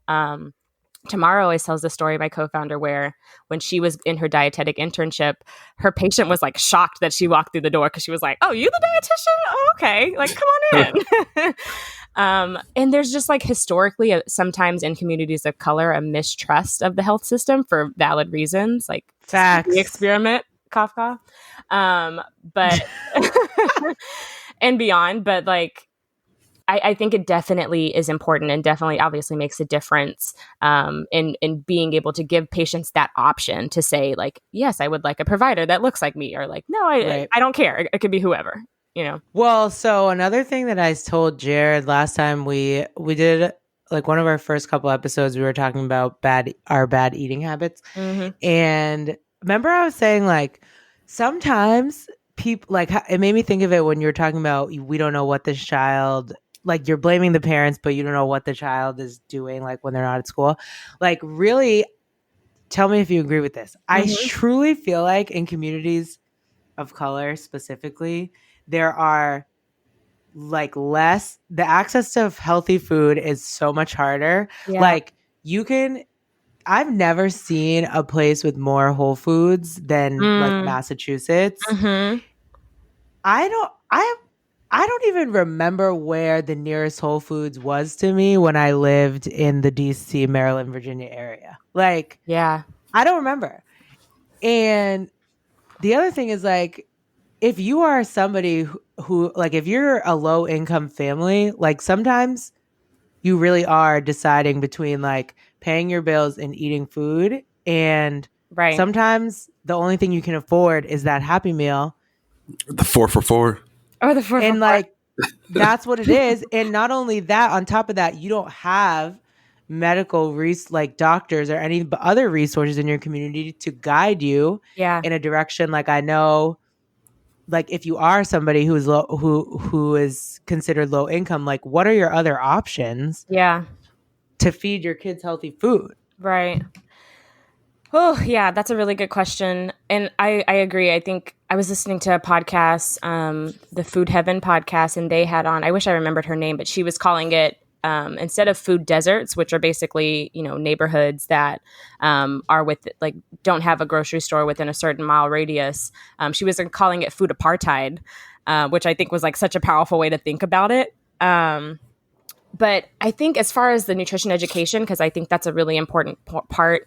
Speaker 3: Tamara always tells the story, my co-founder, where when she was in her dietetic internship, her patient was, like, shocked that she walked through the door, because she was like, "Oh, you the dietitian? Oh, okay. Like, come on in." And there's just, like, historically, sometimes in communities of color, a mistrust of the health system for valid reasons, like
Speaker 1: facts.
Speaker 3: The experiment, cough, cough. But and beyond, but, like, I think it definitely is important, and definitely obviously makes a difference in being able to give patients that option to say, like, yes, I would like a provider that looks like me, or, like, no, I don't care. It could be whoever, you know?
Speaker 1: Well, so another thing that I told Jared last time we did, like, one of our first couple episodes, we were talking about our bad eating habits. Mm-hmm. And remember I was saying, like, sometimes people, like, it made me think of it when you were talking about, we don't know what this child, like, you're blaming the parents, but you don't know what the child is doing, like, when they're not at school. Like, really, tell me if you agree with this. Mm-hmm. I truly feel like in communities of color specifically, there are, like, less, the access to healthy food is so much harder. Yeah. Like, I've never seen a place with more Whole Foods than like Massachusetts. Mm-hmm. I don't even remember where the nearest Whole Foods was to me when I lived in the DC, Maryland, Virginia area. Like,
Speaker 3: yeah,
Speaker 1: I don't remember. And the other thing is, like, if you are somebody who, like, if you're a low income family, like, sometimes you really are deciding between, like, paying your bills and eating food. And sometimes the only thing you can afford is that Happy Meal.
Speaker 2: The 4 for $4.
Speaker 3: Or the 4 for $4.
Speaker 1: And, like, that's what it is. And not only that, on top of that, you don't have medical like doctors or any other resources in your community to guide you in a direction. Like, I know, like, if you are somebody who is low, who is considered low income, like, what are your other options to feed your kids healthy food?
Speaker 3: Right. Oh, yeah, that's a really good question. And I agree. I think I was listening to a podcast, the Food Heaven podcast, and they had on, I wish I remembered her name, but she was calling it, instead of food deserts, which are basically, you know, neighborhoods that are with, like, don't have a grocery store within a certain mile radius. She was calling it food apartheid, which I think was, like, such a powerful way to think about it. But I think as far as the nutrition education, because I think that's a really important part,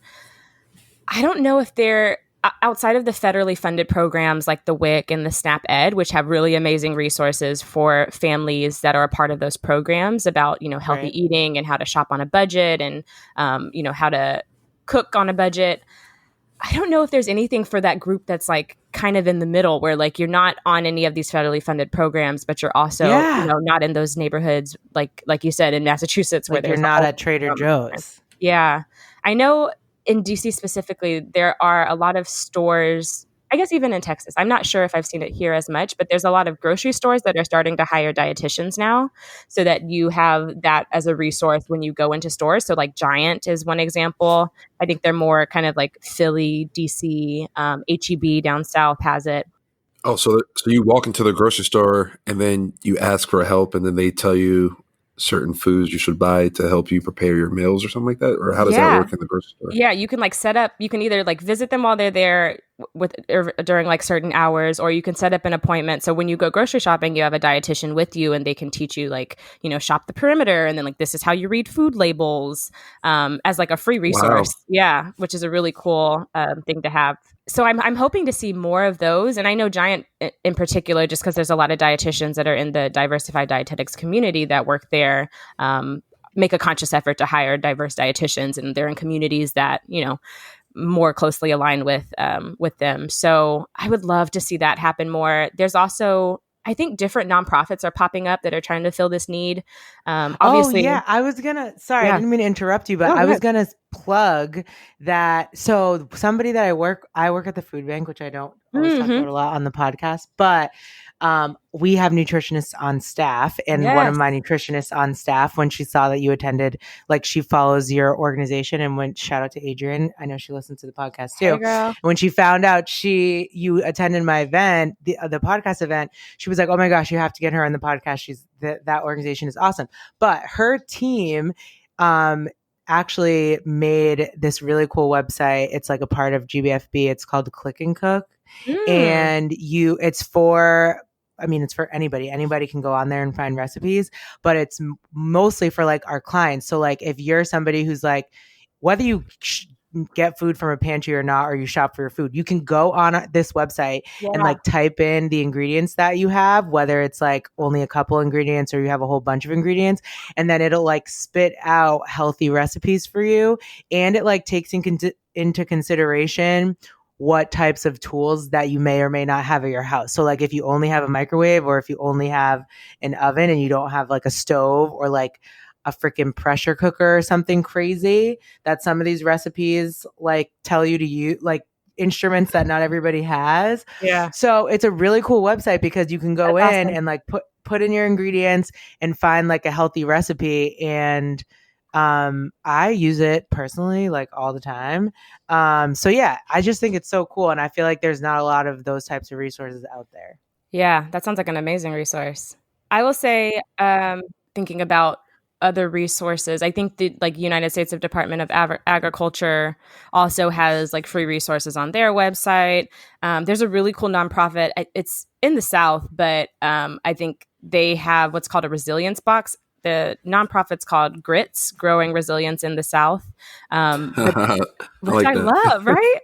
Speaker 3: I don't know if there outside of the federally funded programs like the WIC and the SNAP Ed, which have really amazing resources for families that are a part of those programs about, healthy
Speaker 1: Right.
Speaker 3: eating and how to shop on a budget and, how to cook on a budget. I don't know if there's anything for that group that's like kind of in the middle where like you're not on any of these federally funded programs, but you're also, not in those neighborhoods, like you said, in Massachusetts, where
Speaker 1: Like you're not at Trader Joe's.
Speaker 3: Yeah. I know in DC specifically, there are a lot of stores, I guess even in Texas. I'm not sure if I've seen it here as much, but there's a lot of grocery stores that are starting to hire dietitians now so that you have that as a resource when you go into stores. So like Giant is one example. I think they're more kind of like Philly, DC, HEB down south has it.
Speaker 2: Oh, so you walk into the grocery store and then you ask for help and then they tell you certain foods you should buy to help you prepare your meals or something like that? Or how does that work in the grocery store?
Speaker 3: Yeah, you can like set up, you can either like visit them while they're there or during like certain hours, or you can set up an appointment. So when you go grocery shopping, you have a dietitian with you and they can teach you like, shop the perimeter. And then like, this is how you read food labels as like a free resource. Wow. Yeah, which is a really cool thing to have. So I'm hoping to see more of those. And I know Giant in particular, just because there's a lot of dietitians that are in the diversified dietetics community that work there, make a conscious effort to hire diverse dietitians, and they're in communities that, more closely aligned with them. So I would love to see that happen more. There's also, I think, different nonprofits are popping up that are trying to fill this need. Obviously,
Speaker 1: I was gonna. Sorry, I didn't mean to interrupt you, but I was gonna plug that. So somebody that I work at the food bank, which I don't always talk about a lot on the podcast, but we have nutritionists on staff, and one of my nutritionists on staff, when she saw that you attended, like she follows your organization, and when shout out to Adrian, I know she listens to the podcast too.
Speaker 3: Hey, girl.
Speaker 1: When she found out you attended my event, the podcast event, she was like, "Oh my gosh, you have to get her on the podcast. That organization is awesome." But her team, actually made this really cool website. It's like a part of GBFB. It's called Click and Cook, and it's for anybody. Anybody can go on there and find recipes, but it's mostly for like our clients. So like if you're somebody who's like, whether you get food from a pantry or not, or you shop for your food, you can go on this website and like type in the ingredients that you have, whether it's like only a couple ingredients or you have a whole bunch of ingredients, and then it'll like spit out healthy recipes for you. And it like takes into consideration what types of tools that you may or may not have at your house. So like if you only have a microwave, or if you only have an oven and you don't have like a stove or like a freaking pressure cooker or something crazy, that some of these recipes like tell you to use, like instruments that not everybody has.
Speaker 3: Yeah.
Speaker 1: So it's a really cool website because you can go in and like put in your ingredients and find like a healthy recipe. And I use it personally like all the time. So yeah, I just think it's so cool. And I feel like there's not a lot of those types of resources out there.
Speaker 3: Yeah, that sounds like an amazing resource. I will say, thinking about other resources, I think the like United States Department of Agriculture also has like free resources on their website. There's a really cool nonprofit. It's in the South, but I think they have what's called a resilience box. The nonprofit's called GRITS, Growing Resilience in the South, which I love, right?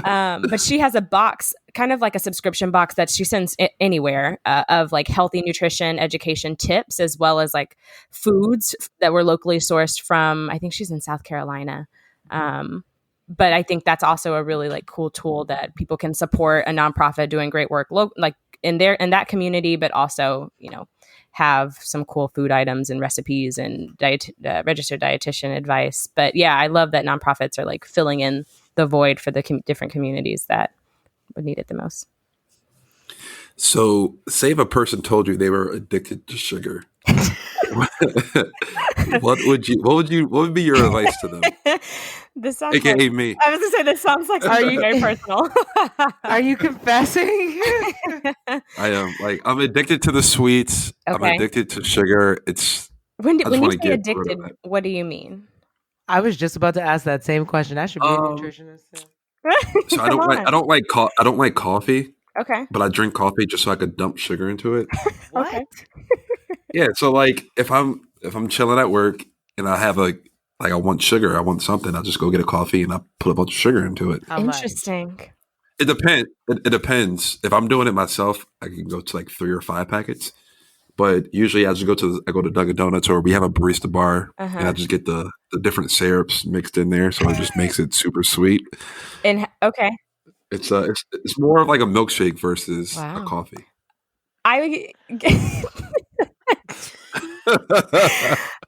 Speaker 3: But she has a box, kind of like a subscription box that she sends anywhere of like healthy nutrition education tips, as well as like foods that were locally sourced from, I think she's in South Carolina. But I think that's also a really like cool tool that people can support a nonprofit doing great work, like in that community, but also, have some cool food items and recipes and registered dietitian advice. But yeah, I love that nonprofits are like filling in the void for the different communities that would need it the most.
Speaker 2: So say if a person told you they were addicted to sugar, what would be your advice to them?
Speaker 3: This sounds
Speaker 2: AKA
Speaker 3: like,
Speaker 2: me.
Speaker 3: I was gonna say this sounds like something very personal.
Speaker 1: Are you confessing?
Speaker 2: I am. Like, I'm addicted to the sweets. Okay. I'm addicted to sugar.
Speaker 3: When you say addicted, what do you mean?
Speaker 1: I was just about to ask that same question. I should be a nutritionist too.
Speaker 2: So I don't like coffee.
Speaker 3: Okay.
Speaker 2: But I drink coffee just so I could dump sugar into it.
Speaker 3: Okay.
Speaker 2: Yeah. So like if I'm chilling at work and I have I want sugar, I want something, I'll just go get a coffee and I put a bunch of sugar into it.
Speaker 3: Interesting.
Speaker 2: It depends. It depends. If I'm doing it myself, I can go to like 3 or 5 packets. But usually, I go to Dunkin' Donuts, or we have a barista bar, and I
Speaker 3: Uh-huh.
Speaker 2: just get the different syrups mixed in there, so it just makes it super sweet.
Speaker 3: And okay.
Speaker 2: It's more of like a milkshake versus a
Speaker 3: Wow.
Speaker 2: coffee.
Speaker 3: I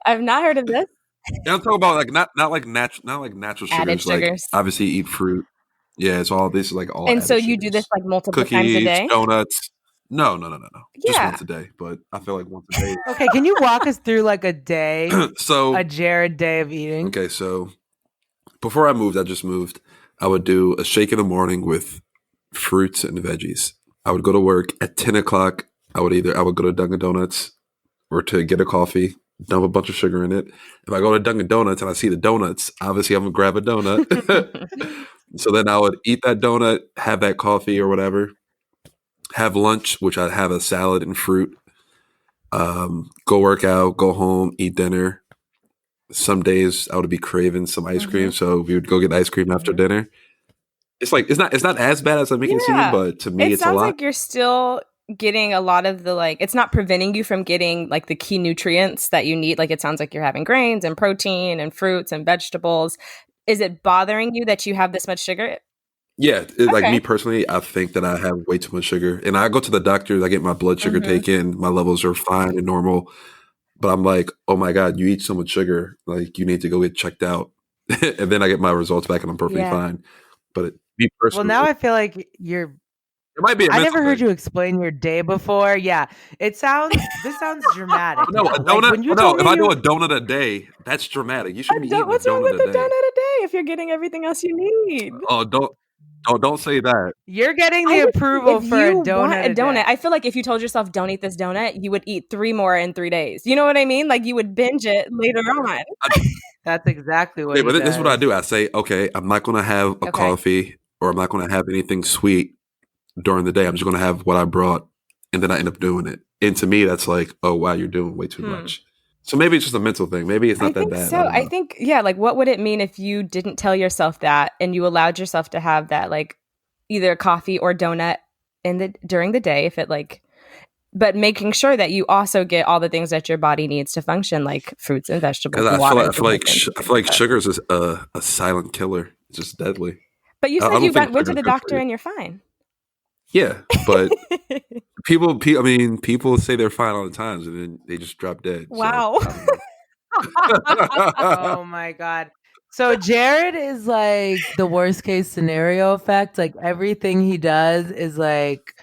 Speaker 3: I've not heard of this.
Speaker 2: Yeah, I'm talking about like not like natural
Speaker 3: Added
Speaker 2: sugars. Like
Speaker 3: sugars.
Speaker 2: obviously eat fruit. Yeah, it's all this is like all
Speaker 3: And so
Speaker 2: added
Speaker 3: you do this
Speaker 2: sugars.
Speaker 3: like multiple times a
Speaker 2: Cookies,
Speaker 3: day?
Speaker 2: donuts. No. Just
Speaker 3: Yeah.
Speaker 2: once a day. But I feel like once a day.
Speaker 1: Okay, can you walk us through like a day,
Speaker 2: So
Speaker 1: a Jared day of eating?
Speaker 2: okay, so before I just moved. I would do a shake in the morning with fruits and veggies. I would go to work at 10 o'clock. I would go to Dunkin' Donuts or to get a coffee, dump a bunch of sugar in it. If I go to Dunkin' Donuts and I see the donuts, obviously I'm gonna grab a donut. So then I would eat that donut, have that coffee or whatever, have lunch, which I'd have a salad and fruit. Go work out, go home, eat dinner. Some days I would be craving some ice cream, so we would go get ice cream after dinner. It's not as bad as I make it seem,
Speaker 3: Yeah.
Speaker 2: but to me
Speaker 3: It
Speaker 2: it's a
Speaker 3: sounds
Speaker 2: lot.
Speaker 3: like you're still getting a lot of the like it's not preventing you from getting like the key nutrients that you need. Like it sounds like you're having grains and protein and fruits and vegetables. Is it bothering you that you have this much sugar?
Speaker 2: Yeah, like
Speaker 3: Okay.
Speaker 2: me personally, I think that I have way too much sugar, and I go to the doctor. I get my blood sugar
Speaker 3: Mhm.
Speaker 2: taken. My levels are fine and normal, but I'm like, oh my god, you eat so much sugar, like you need to go get checked out. And then I get my results back, and I'm perfectly
Speaker 3: Yeah.
Speaker 2: fine. But me
Speaker 1: Well,
Speaker 2: personally,
Speaker 1: now I feel like you're.
Speaker 2: it might be a
Speaker 1: I
Speaker 2: mental
Speaker 1: never heard
Speaker 2: thing.
Speaker 1: you explain your day before. Yeah, this sounds dramatic.
Speaker 2: No, a
Speaker 1: Like
Speaker 2: donut.
Speaker 1: when you
Speaker 2: No,
Speaker 1: told
Speaker 2: if
Speaker 1: me
Speaker 2: I do
Speaker 1: you,
Speaker 2: a donut a day, that's dramatic. You shouldn't be eating a
Speaker 3: What's wrong
Speaker 2: donut
Speaker 3: with
Speaker 2: a
Speaker 3: the
Speaker 2: day.
Speaker 3: donut a day if you're getting everything else you need?
Speaker 2: Oh, don't say that.
Speaker 1: you're getting
Speaker 3: I
Speaker 1: the
Speaker 3: just think
Speaker 1: approval
Speaker 3: if
Speaker 1: for a
Speaker 3: you want
Speaker 1: donut
Speaker 3: a
Speaker 1: a
Speaker 3: donut,
Speaker 1: day.
Speaker 3: I feel like if you told yourself don't eat this donut, you would eat 3 more in 3 days. You know what I mean? Like you would binge it later on.
Speaker 1: That's exactly what
Speaker 2: Okay,
Speaker 1: he
Speaker 2: but this is what I
Speaker 1: does.
Speaker 2: do. I say, okay, I'm not going to have a
Speaker 3: Okay.
Speaker 2: coffee or I'm not going to have anything sweet during the day. I'm just going to have what I brought, and then I end up doing it. And to me, that's like, oh wow, you're doing way too much. So maybe it's just a mental thing. Maybe it's
Speaker 3: I
Speaker 2: not that
Speaker 3: think
Speaker 2: bad.
Speaker 3: so.
Speaker 2: I don't
Speaker 3: I
Speaker 2: know.
Speaker 3: think yeah, like what would it mean if you didn't tell yourself that and you allowed yourself to have that like either coffee or donut during the day if it like but making sure that you also get all the things that your body needs to function like fruits and vegetables
Speaker 2: Because
Speaker 3: and water. and things
Speaker 2: I feel like sugar is a silent killer. It's just deadly.
Speaker 3: But you
Speaker 2: I
Speaker 3: said
Speaker 2: don't
Speaker 3: you
Speaker 2: think
Speaker 3: went to
Speaker 2: sugar's
Speaker 3: the
Speaker 2: good for
Speaker 3: doctor
Speaker 2: you.
Speaker 3: and you're fine.
Speaker 2: Yeah, but I mean, people say they're fine all the times, and then they just drop dead.
Speaker 3: Wow.
Speaker 2: So, I don't know.
Speaker 1: Oh my god. So Jared is like the worst case scenario effect. Like everything he does is like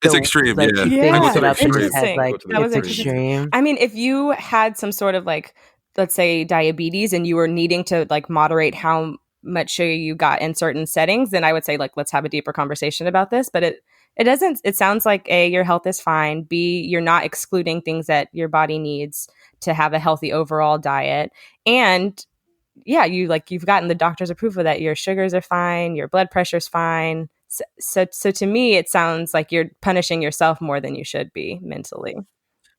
Speaker 2: It's extreme,
Speaker 1: like
Speaker 2: yeah.
Speaker 1: he
Speaker 3: Yeah,
Speaker 2: I go
Speaker 1: thinks
Speaker 2: to
Speaker 1: it
Speaker 2: the
Speaker 1: up in his
Speaker 2: extreme.
Speaker 1: head.
Speaker 3: interesting.
Speaker 2: I
Speaker 1: Like
Speaker 2: go to the
Speaker 3: That was
Speaker 1: it's
Speaker 2: extreme.
Speaker 1: extreme.
Speaker 3: I mean, if you had some sort of like, let's say diabetes and you were needing to like moderate how much sugar you got in certain settings, then I would say like, let's have a deeper conversation about this. But it doesn't, it sounds like A, your health is fine. B, you're not excluding things that your body needs to have a healthy overall diet. And yeah, you've gotten the doctor's approval that your sugars are fine, your blood pressure's fine. So to me, it sounds like you're punishing yourself more than you should be mentally.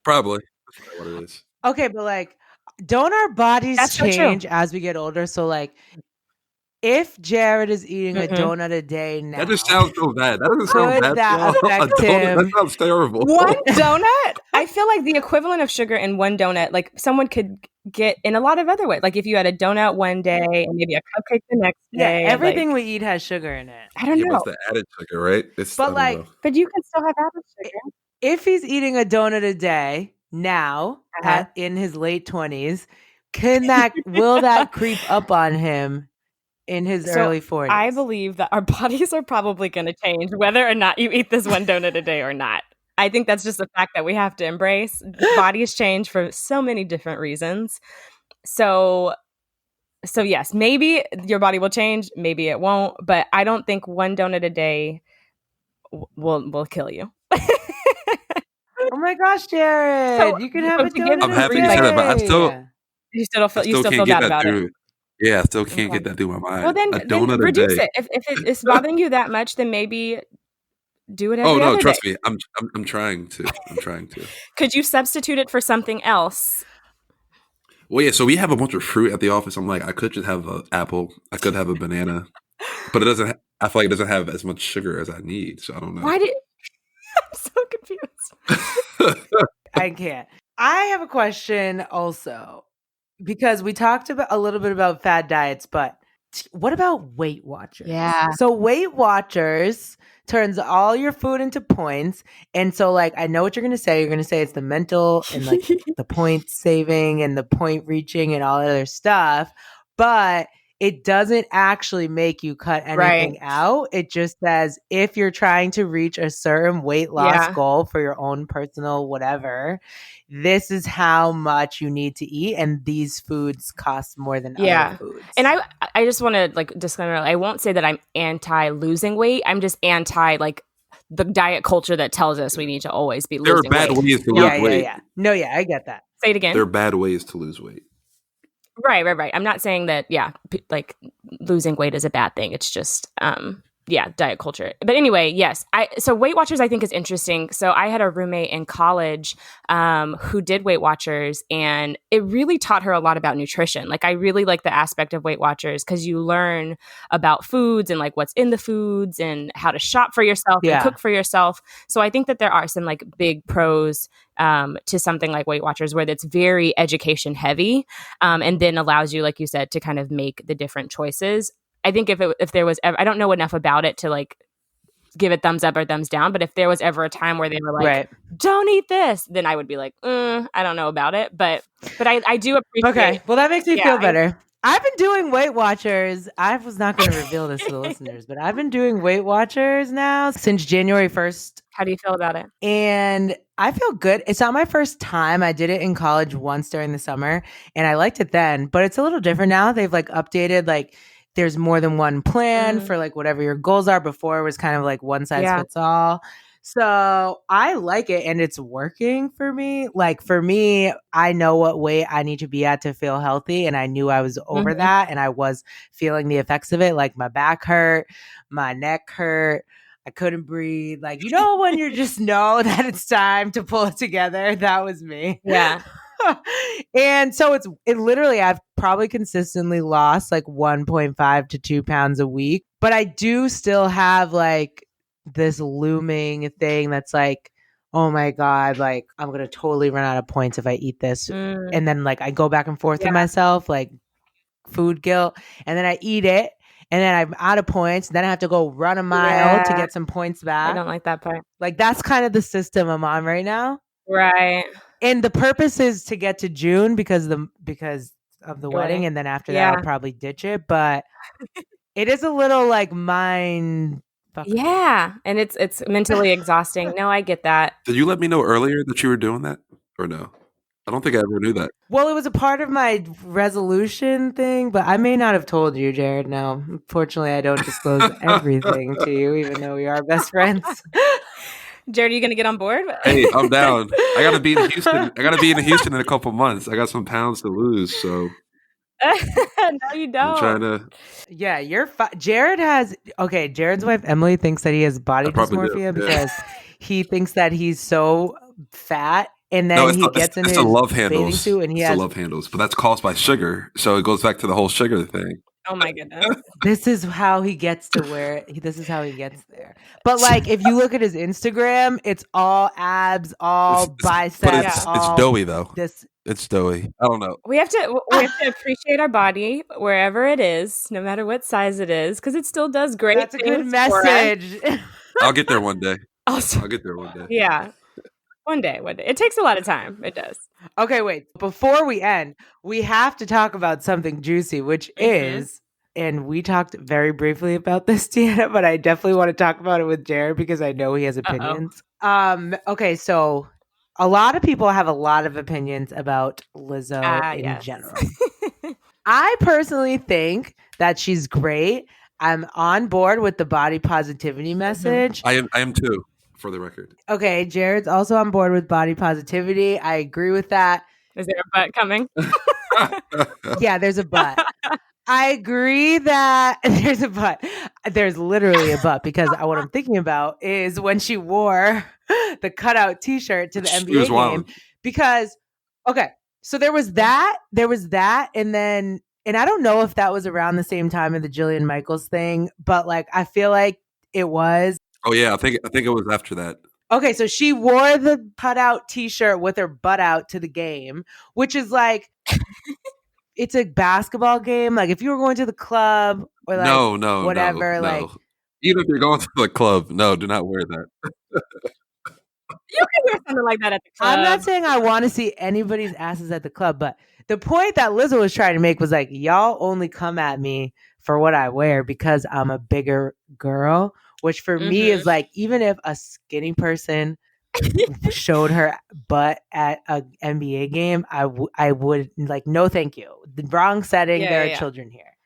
Speaker 2: Probably. That's probably what it is.
Speaker 1: Okay, but like don't our bodies
Speaker 3: That's so true.
Speaker 1: change as we get older? So like if Jared is eating a
Speaker 3: Mhm.
Speaker 1: donut a day now,
Speaker 2: That just sounds so bad. That doesn't sound
Speaker 1: could
Speaker 2: bad.
Speaker 1: that
Speaker 2: y'all.
Speaker 1: affect
Speaker 2: That
Speaker 1: him?
Speaker 2: sounds terrible.
Speaker 3: One donut, I feel like the equivalent of sugar in one donut, like someone could get in a lot of other ways. Like if you had a donut one day and maybe a cupcake the next
Speaker 1: Yeah,
Speaker 3: day.
Speaker 1: everything
Speaker 3: like,
Speaker 1: we eat has sugar in it.
Speaker 3: I don't
Speaker 2: Yeah, but
Speaker 3: know.
Speaker 2: it's the added sugar, right? It's, I
Speaker 1: But
Speaker 2: don't
Speaker 1: like
Speaker 2: know.
Speaker 3: But you can still have added sugar.
Speaker 1: if he's eating a donut a day now
Speaker 3: Uh-huh.
Speaker 1: in his late 20s, will that creep up on him in his
Speaker 3: So,
Speaker 1: early 40s?
Speaker 3: I believe that our bodies are probably going to change whether or not you eat this one donut a day or not. I think that's just a fact that we have to embrace. Bodies change for so many different reasons. So yes, maybe your body will change, maybe it won't, but I don't think one donut a day will kill you.
Speaker 1: Oh my gosh, Jared!
Speaker 3: So,
Speaker 1: you can have
Speaker 3: so
Speaker 1: a
Speaker 3: to give
Speaker 1: donut
Speaker 2: I'm
Speaker 1: a
Speaker 2: happy
Speaker 3: you
Speaker 2: you
Speaker 3: say
Speaker 2: said that, but I
Speaker 1: day.
Speaker 2: still
Speaker 3: still feel
Speaker 2: can't get
Speaker 3: bad
Speaker 2: that
Speaker 3: about it.
Speaker 2: through. Yeah, I still can't
Speaker 3: Okay.
Speaker 2: get that through my mind.
Speaker 3: Well, then
Speaker 2: a donut a
Speaker 3: reduce
Speaker 2: day.
Speaker 3: it. If it is bothering you that much, then maybe do it every
Speaker 2: Oh no,
Speaker 3: other
Speaker 2: trust
Speaker 3: day.
Speaker 2: me. I'm trying to. I'm trying to.
Speaker 3: Could you substitute it for something else?
Speaker 2: Well, yeah. So we have a bunch of fruit at the office. I'm like, I could just have an apple. I could have a banana. But it doesn't. I feel like it doesn't have as much sugar as I need. So I don't know.
Speaker 3: Why did I'm so confused.
Speaker 1: I can't. I have a question also because we talked about a little bit about fad diets, but what about Weight Watchers?
Speaker 3: Yeah.
Speaker 1: So Weight Watchers turns all your food into points. And so like I know what you're gonna say. You're gonna say it's the mental and like the point saving and the point reaching and all that other stuff. But it doesn't actually make you cut anything out. It just says if you're trying to reach a certain weight loss goal for your own personal whatever, this is how much you need to eat, and these foods cost more than other foods.
Speaker 3: And I just want to like disclaimer, I won't say that I'm anti losing weight. I'm just anti like the diet culture that tells us we need to always be losing weight.
Speaker 2: There are bad ways to lose weight.
Speaker 1: No, I get that.
Speaker 3: Say it again.
Speaker 2: There are bad ways to lose weight.
Speaker 3: Right. I'm not saying that, like losing weight is a bad thing. It's just, diet culture. But anyway, yes. So Weight Watchers I think is interesting. So I had a roommate in college who did Weight Watchers, and it really taught her a lot about nutrition. Like I really like the aspect of Weight Watchers because you learn about foods and like what's in the foods and how to shop for yourself and cook for yourself. So I think that there are some like big pros to something like Weight Watchers where it's very education heavy and then allows you, like you said, to kind of make the different choices. I think if there was ever, I don't know enough about it to like give it thumbs up or thumbs down, but if there was ever a time where they were like, don't eat this, then I would be like, I don't know about it. But I do appreciate.
Speaker 1: Okay, well that makes me feel better. I've been doing Weight Watchers. I was not going to reveal this to the listeners, but I've been doing Weight Watchers now since January 1st.
Speaker 3: How do you feel about it?
Speaker 1: And I feel good. It's not my first time. I did it in college once during the summer, and I liked it then, but it's a little different now. They've like updated, like there's more than one plan for like whatever your goals are. Before it was kind of like one size fits all. So I like it, and it's working for me. Like for me, I know what weight I need to be at to feel healthy, and I knew I was over that, and I was feeling the effects of it. Like my back hurt, my neck hurt, I couldn't breathe. Like, you know, when you just know that it's time to pull it together. That was me.
Speaker 3: Yeah.
Speaker 1: And so it literally, I've probably consistently lost like 1.5 to 2 pounds a week, but I do still have like this looming thing that's like, oh my God, like I'm going to totally run out of points if I eat this. And then like I go back and forth with myself, like food guilt, and then I eat it. And then I'm out of points. Then I have to go run a mile to get some points back.
Speaker 3: I don't like that part.
Speaker 1: Like that's kind of the system I'm on right now.
Speaker 3: Right.
Speaker 1: And the purpose is to get to June because of the wedding, and then after that I'll probably ditch it. But it is a little like mind fucker.
Speaker 3: Yeah, and it's mentally exhausting. No, I get that.
Speaker 2: Did you let me know earlier that you were doing that, or no? I don't think I ever knew that.
Speaker 1: Well, it was a part of my resolution thing, but I may not have told you, Jared. No, unfortunately, I don't disclose everything to you, even though we are best friends.
Speaker 3: Jared, are you going to get on board?
Speaker 2: Hey, I'm down. I got to be in Houston. I got to be in Houston in a couple months. I got some pounds to lose, so.
Speaker 3: No, you don't.
Speaker 2: I'm trying to.
Speaker 1: Yeah, you're Jared has. Okay, Jared's wife Emily thinks that he has body dysmorphia because he thinks that he's so fat, and then he gets in his bathing suit and he has
Speaker 2: love handles, but that's caused by sugar. So it goes back to the whole sugar thing.
Speaker 3: Oh my goodness.
Speaker 1: This is how he gets to where this is how he gets there. But like if you look at his Instagram, it's all abs, all biceps.
Speaker 2: But it's doughy though. It's doughy. I don't know.
Speaker 3: We have to appreciate our body wherever it is, no matter what size it is, because it still does great.
Speaker 1: That's a good message.
Speaker 2: I'll get there one day.
Speaker 3: Also,
Speaker 2: I'll get there one day.
Speaker 3: Yeah. One day. It takes a lot of time. It does.
Speaker 1: Okay, wait. Before we end, we have to talk about something juicy, which is, and we talked very briefly about this, Tiana, but I definitely want to talk about it with Jared because I know he has opinions. Okay, so a lot of people have a lot of opinions about Lizzo in general. I personally think that she's great. I'm on board with the body positivity message.
Speaker 2: I am too. For the record.
Speaker 1: Okay, Jared's also on board with body positivity. I agree with that.
Speaker 3: Is there a butt coming?
Speaker 1: Yeah, there's a butt. I agree that there's a butt. There's literally a butt because what I'm thinking about is when she wore the cutout t-shirt to the NBA game. Because, okay, so there was that, and then and I don't know if that was around the same time of the Jillian Michaels thing, but like I feel like it was.
Speaker 2: Oh yeah, I think it was after that.
Speaker 1: Okay, so she wore the cutout t-shirt with her butt out to the game, which is like it's a basketball game. Like if you were going to the club or like whatever, like
Speaker 2: even if you're going to the club, no, do not wear that.
Speaker 3: You can wear something like that at the club.
Speaker 1: I'm not saying I want to see anybody's asses at the club, but the point that Lizzo was trying to make was like, y'all only come at me for what I wear because I'm a bigger girl, which for me is like, even if a skinny person showed her butt at an NBA game, I would like, no, thank you. The wrong setting. There are children here.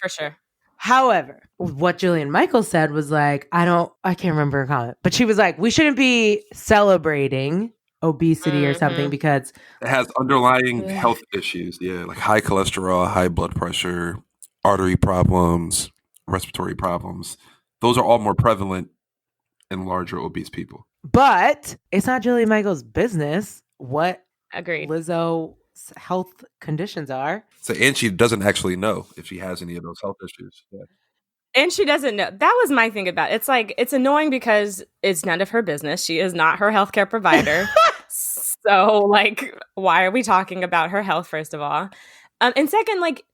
Speaker 3: For sure.
Speaker 1: However, what Jillian Michaels said was like, I can't remember her comment, but she was like, we shouldn't be celebrating obesity or something because
Speaker 2: it has underlying health issues. Yeah, like high cholesterol, high blood pressure, artery problems, respiratory problems. Those are all more prevalent in larger obese people.
Speaker 1: But it's not Jillian Michaels' business what
Speaker 3: Agreed.
Speaker 1: Lizzo's health conditions are.
Speaker 2: So, and she doesn't actually know if she has any of those health issues. Yeah.
Speaker 3: And she doesn't know. That was my thing about it. It's like, it's annoying because it's none of her business. She is not her healthcare provider. So, like, why are we talking about her health, first of all? And second, like,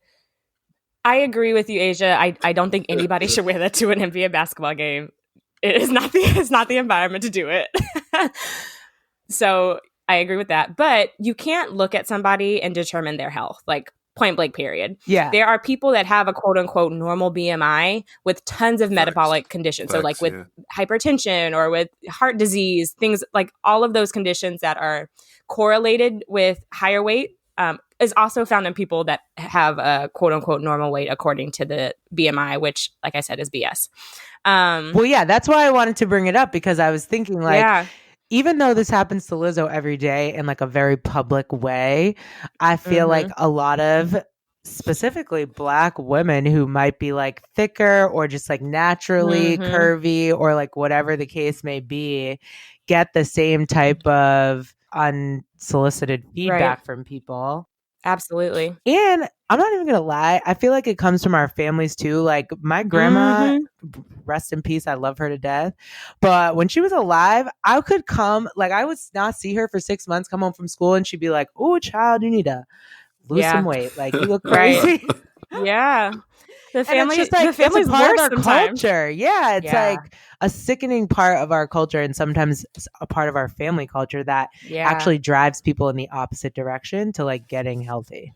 Speaker 3: I agree with you, Asia. I don't think anybody should wear that to an NBA basketball game. It's not the environment to do it. So I agree with that. But you can't look at somebody and determine their health, like point blank period.
Speaker 1: Yeah.
Speaker 3: There are people that have a quote unquote normal BMI with tons of metabolic conditions. So like with hypertension or with heart disease, things like all of those conditions that are correlated with higher weight is also found in people that have a quote unquote normal weight according to the BMI, which, like I said, is BS.
Speaker 1: Well, yeah, that's why I wanted to bring it up, because I was thinking like, even though this happens to Lizzo every day in like a very public way, I feel like a lot of specifically Black women who might be like thicker or just like naturally curvy or like whatever the case may be, get the same type of unsolicited feedback from people.
Speaker 3: Absolutely.
Speaker 1: And I'm not even going to lie, I feel like it comes from our families too. Like my grandma, rest in peace, I love her to death. But when she was alive, I could come, like I would not see her for 6 months, come home from school, and she'd be like, "Oh, child, you need to lose some weight. Like you look crazy."
Speaker 3: Yeah. The family,
Speaker 1: just like,
Speaker 3: the family's
Speaker 1: it's a part of our
Speaker 3: sometimes.
Speaker 1: culture. Yeah, it's like a sickening part of our culture, and sometimes a part of our family culture that actually drives people in the opposite direction to like getting healthy.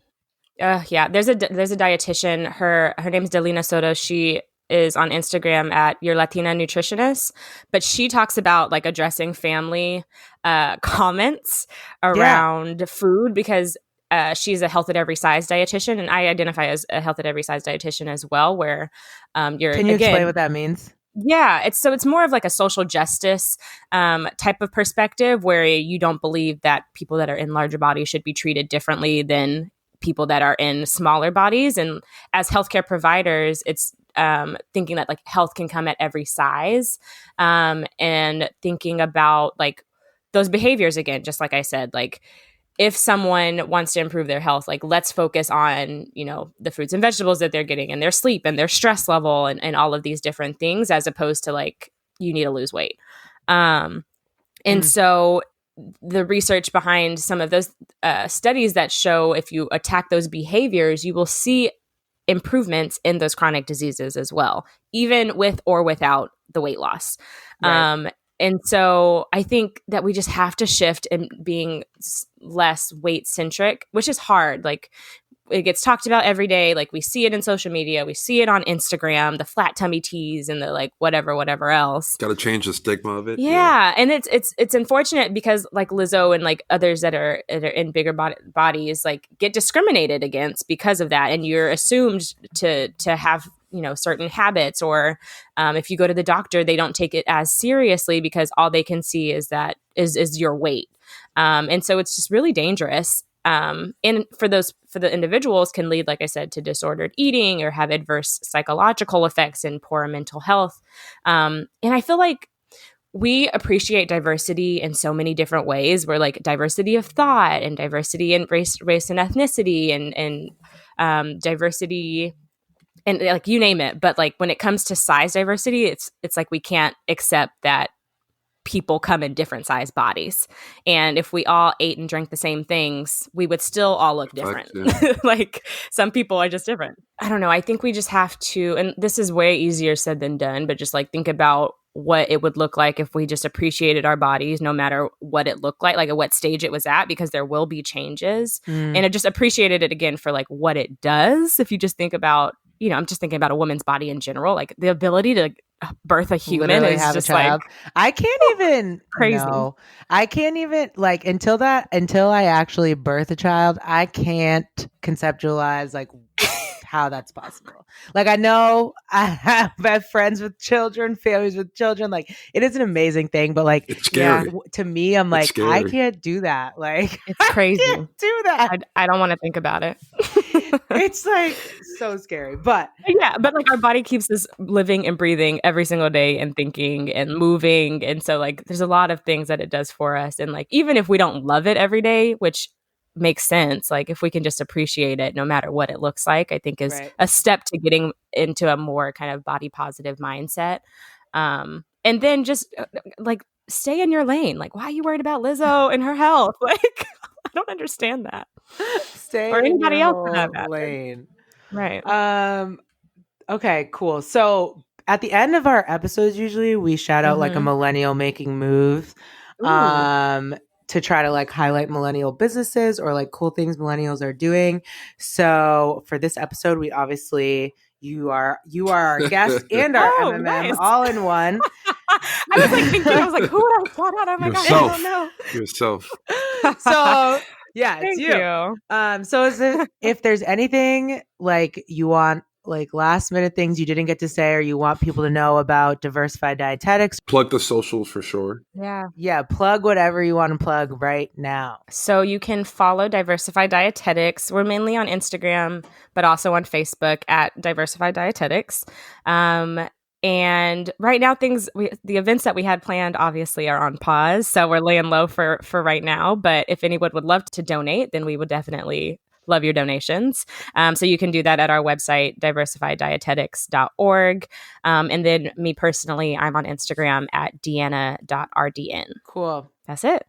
Speaker 3: There's a dietitian. Her name's Delina Soto. She is on Instagram at Your Latina Nutritionist, but she talks about like addressing family comments around food, because she's a health at every size dietitian, and I identify as a health at every size dietitian as well, where you're.
Speaker 1: Can you explain what that means?
Speaker 3: Yeah, it's more of like a social justice type of perspective, where you don't believe that people that are in larger bodies should be treated differently than people that are in smaller bodies. And as healthcare providers, it's thinking that like health can come at every size, and thinking about like those behaviors again, just like I said, like if someone wants to improve their health, like let's focus on, you know, the fruits and vegetables that they're getting and their sleep and their stress level and all of these different things, as opposed to like, you need to lose weight. And so the research behind some of those studies that show if you attack those behaviors, you will see improvements in those chronic diseases as well, even with or without the weight loss. Right. And so I think that we just have to shift in being less weight centric, which is hard. Like it gets talked about every day. Like we see it in social media, we see it on Instagram, the flat tummy teas and the like whatever else.
Speaker 2: Got to change the stigma of it.
Speaker 3: Yeah. And it's unfortunate because like Lizzo and like others that are in bigger bodies like get discriminated against because of that. And you're assumed to have, you know, certain habits, or if you go to the doctor, they don't take it as seriously because all they can see is that is your weight. And so it's just really dangerous. And for the individuals can lead, like I said, to disordered eating or have adverse psychological effects and poor mental health. And I feel like we appreciate diversity in so many different ways. We're like diversity of thought and diversity in race and ethnicity and diversity, and like you name it. But like when it comes to size diversity, it's like we can't accept that people come in different size bodies. And if we all ate and drank the same things, we would still all look different. Like some people are just different. I don't know. I think we just have to, and this is way easier said than done, but just like think about what it would look like if we just appreciated our bodies, no matter what it looked like at what stage it was at, because there will be changes. And I just appreciated it again for like what it does. If you just think about, I'm just thinking about a woman's body in general, like the ability to birth a human
Speaker 1: literally
Speaker 3: is
Speaker 1: have
Speaker 3: just
Speaker 1: a child.
Speaker 3: like
Speaker 1: I can't even
Speaker 3: crazy.
Speaker 1: No, I can't even like until I actually birth a child, I can't conceptualize like how that's possible. Like I know I have friends with children, families with children. Like it is an amazing thing, but like
Speaker 2: it's scary.
Speaker 1: to me, I'm like I can't do that. Like
Speaker 3: it's crazy.
Speaker 1: I can't do that.
Speaker 3: I don't want to think about it.
Speaker 1: It's like so scary, but
Speaker 3: like our body keeps us living and breathing every single day and thinking and moving, and so like there's a lot of things that it does for us. And like even if we don't love it every day, which makes sense, like if we can just appreciate it no matter what it looks like, I think is a step to getting into a more kind of body positive mindset. And then just like stay in your lane. Like why are you worried about Lizzo and her health? Like I don't understand that.
Speaker 1: Stay
Speaker 3: or anybody
Speaker 1: in
Speaker 3: else
Speaker 1: your
Speaker 3: in that
Speaker 1: lane.
Speaker 3: Right.
Speaker 1: Okay, cool. So at the end of our episodes, usually we shout out like a millennial making move. To try to like highlight millennial businesses or like cool things millennials are doing. So for this episode, we obviously you are our guest and our MMM
Speaker 3: nice.
Speaker 1: all in one.
Speaker 3: I was like thinking, I was like, who would I shout out? Oh my god, I don't know.
Speaker 2: Yourself.
Speaker 1: So yeah, it's
Speaker 3: Thank
Speaker 1: you. So if there's anything like you want, like last minute things you didn't get to say or you want people to know about Diversified Dietetics,
Speaker 2: plug the socials for sure.
Speaker 1: Yeah, plug whatever you want to plug right now.
Speaker 3: So you can follow Diversified Dietetics. We're mainly on Instagram, but also on Facebook at Diversified Dietetics. And right now the events that we had planned obviously are on pause. So we're laying low for right now. But if anyone would love to donate, then we would definitely love your donations. So you can do that at our website, diversifieddietetics.org. And then me personally, I'm on Instagram at deanna.rdn.
Speaker 1: Cool.
Speaker 3: That's it.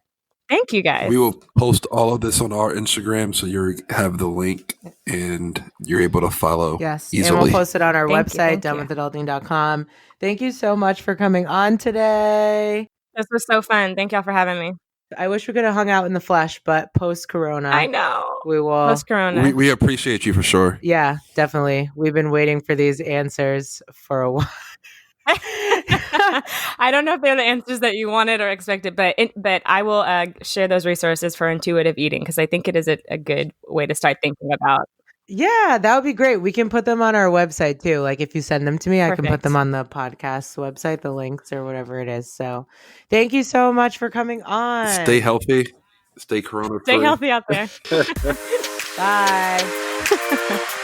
Speaker 3: Thank you guys.
Speaker 2: We will post all of this on our Instagram, so you have the link and you're able to follow easily.
Speaker 1: And we'll post it on our website, donewithadulting.com. Thank you so much for coming on today.
Speaker 3: This was so fun. Thank y'all for having me.
Speaker 1: I wish we could have hung out in the flesh, but post-corona.
Speaker 3: I know.
Speaker 1: We will.
Speaker 3: Post-corona.
Speaker 2: We appreciate you for sure.
Speaker 1: Yeah, definitely. We've been waiting for these answers for a while.
Speaker 3: I don't know if they're the answers that you wanted or expected, but I will share those resources for intuitive eating because I think it is a good way to start thinking about.
Speaker 1: Yeah, that would be great. We can put them on our website too. Like if you send them to me, I can put them on the podcast website, the links or whatever it is. So thank you so much for coming on.
Speaker 2: Stay healthy. Stay corona-free.
Speaker 3: Stay healthy out there.
Speaker 1: Bye.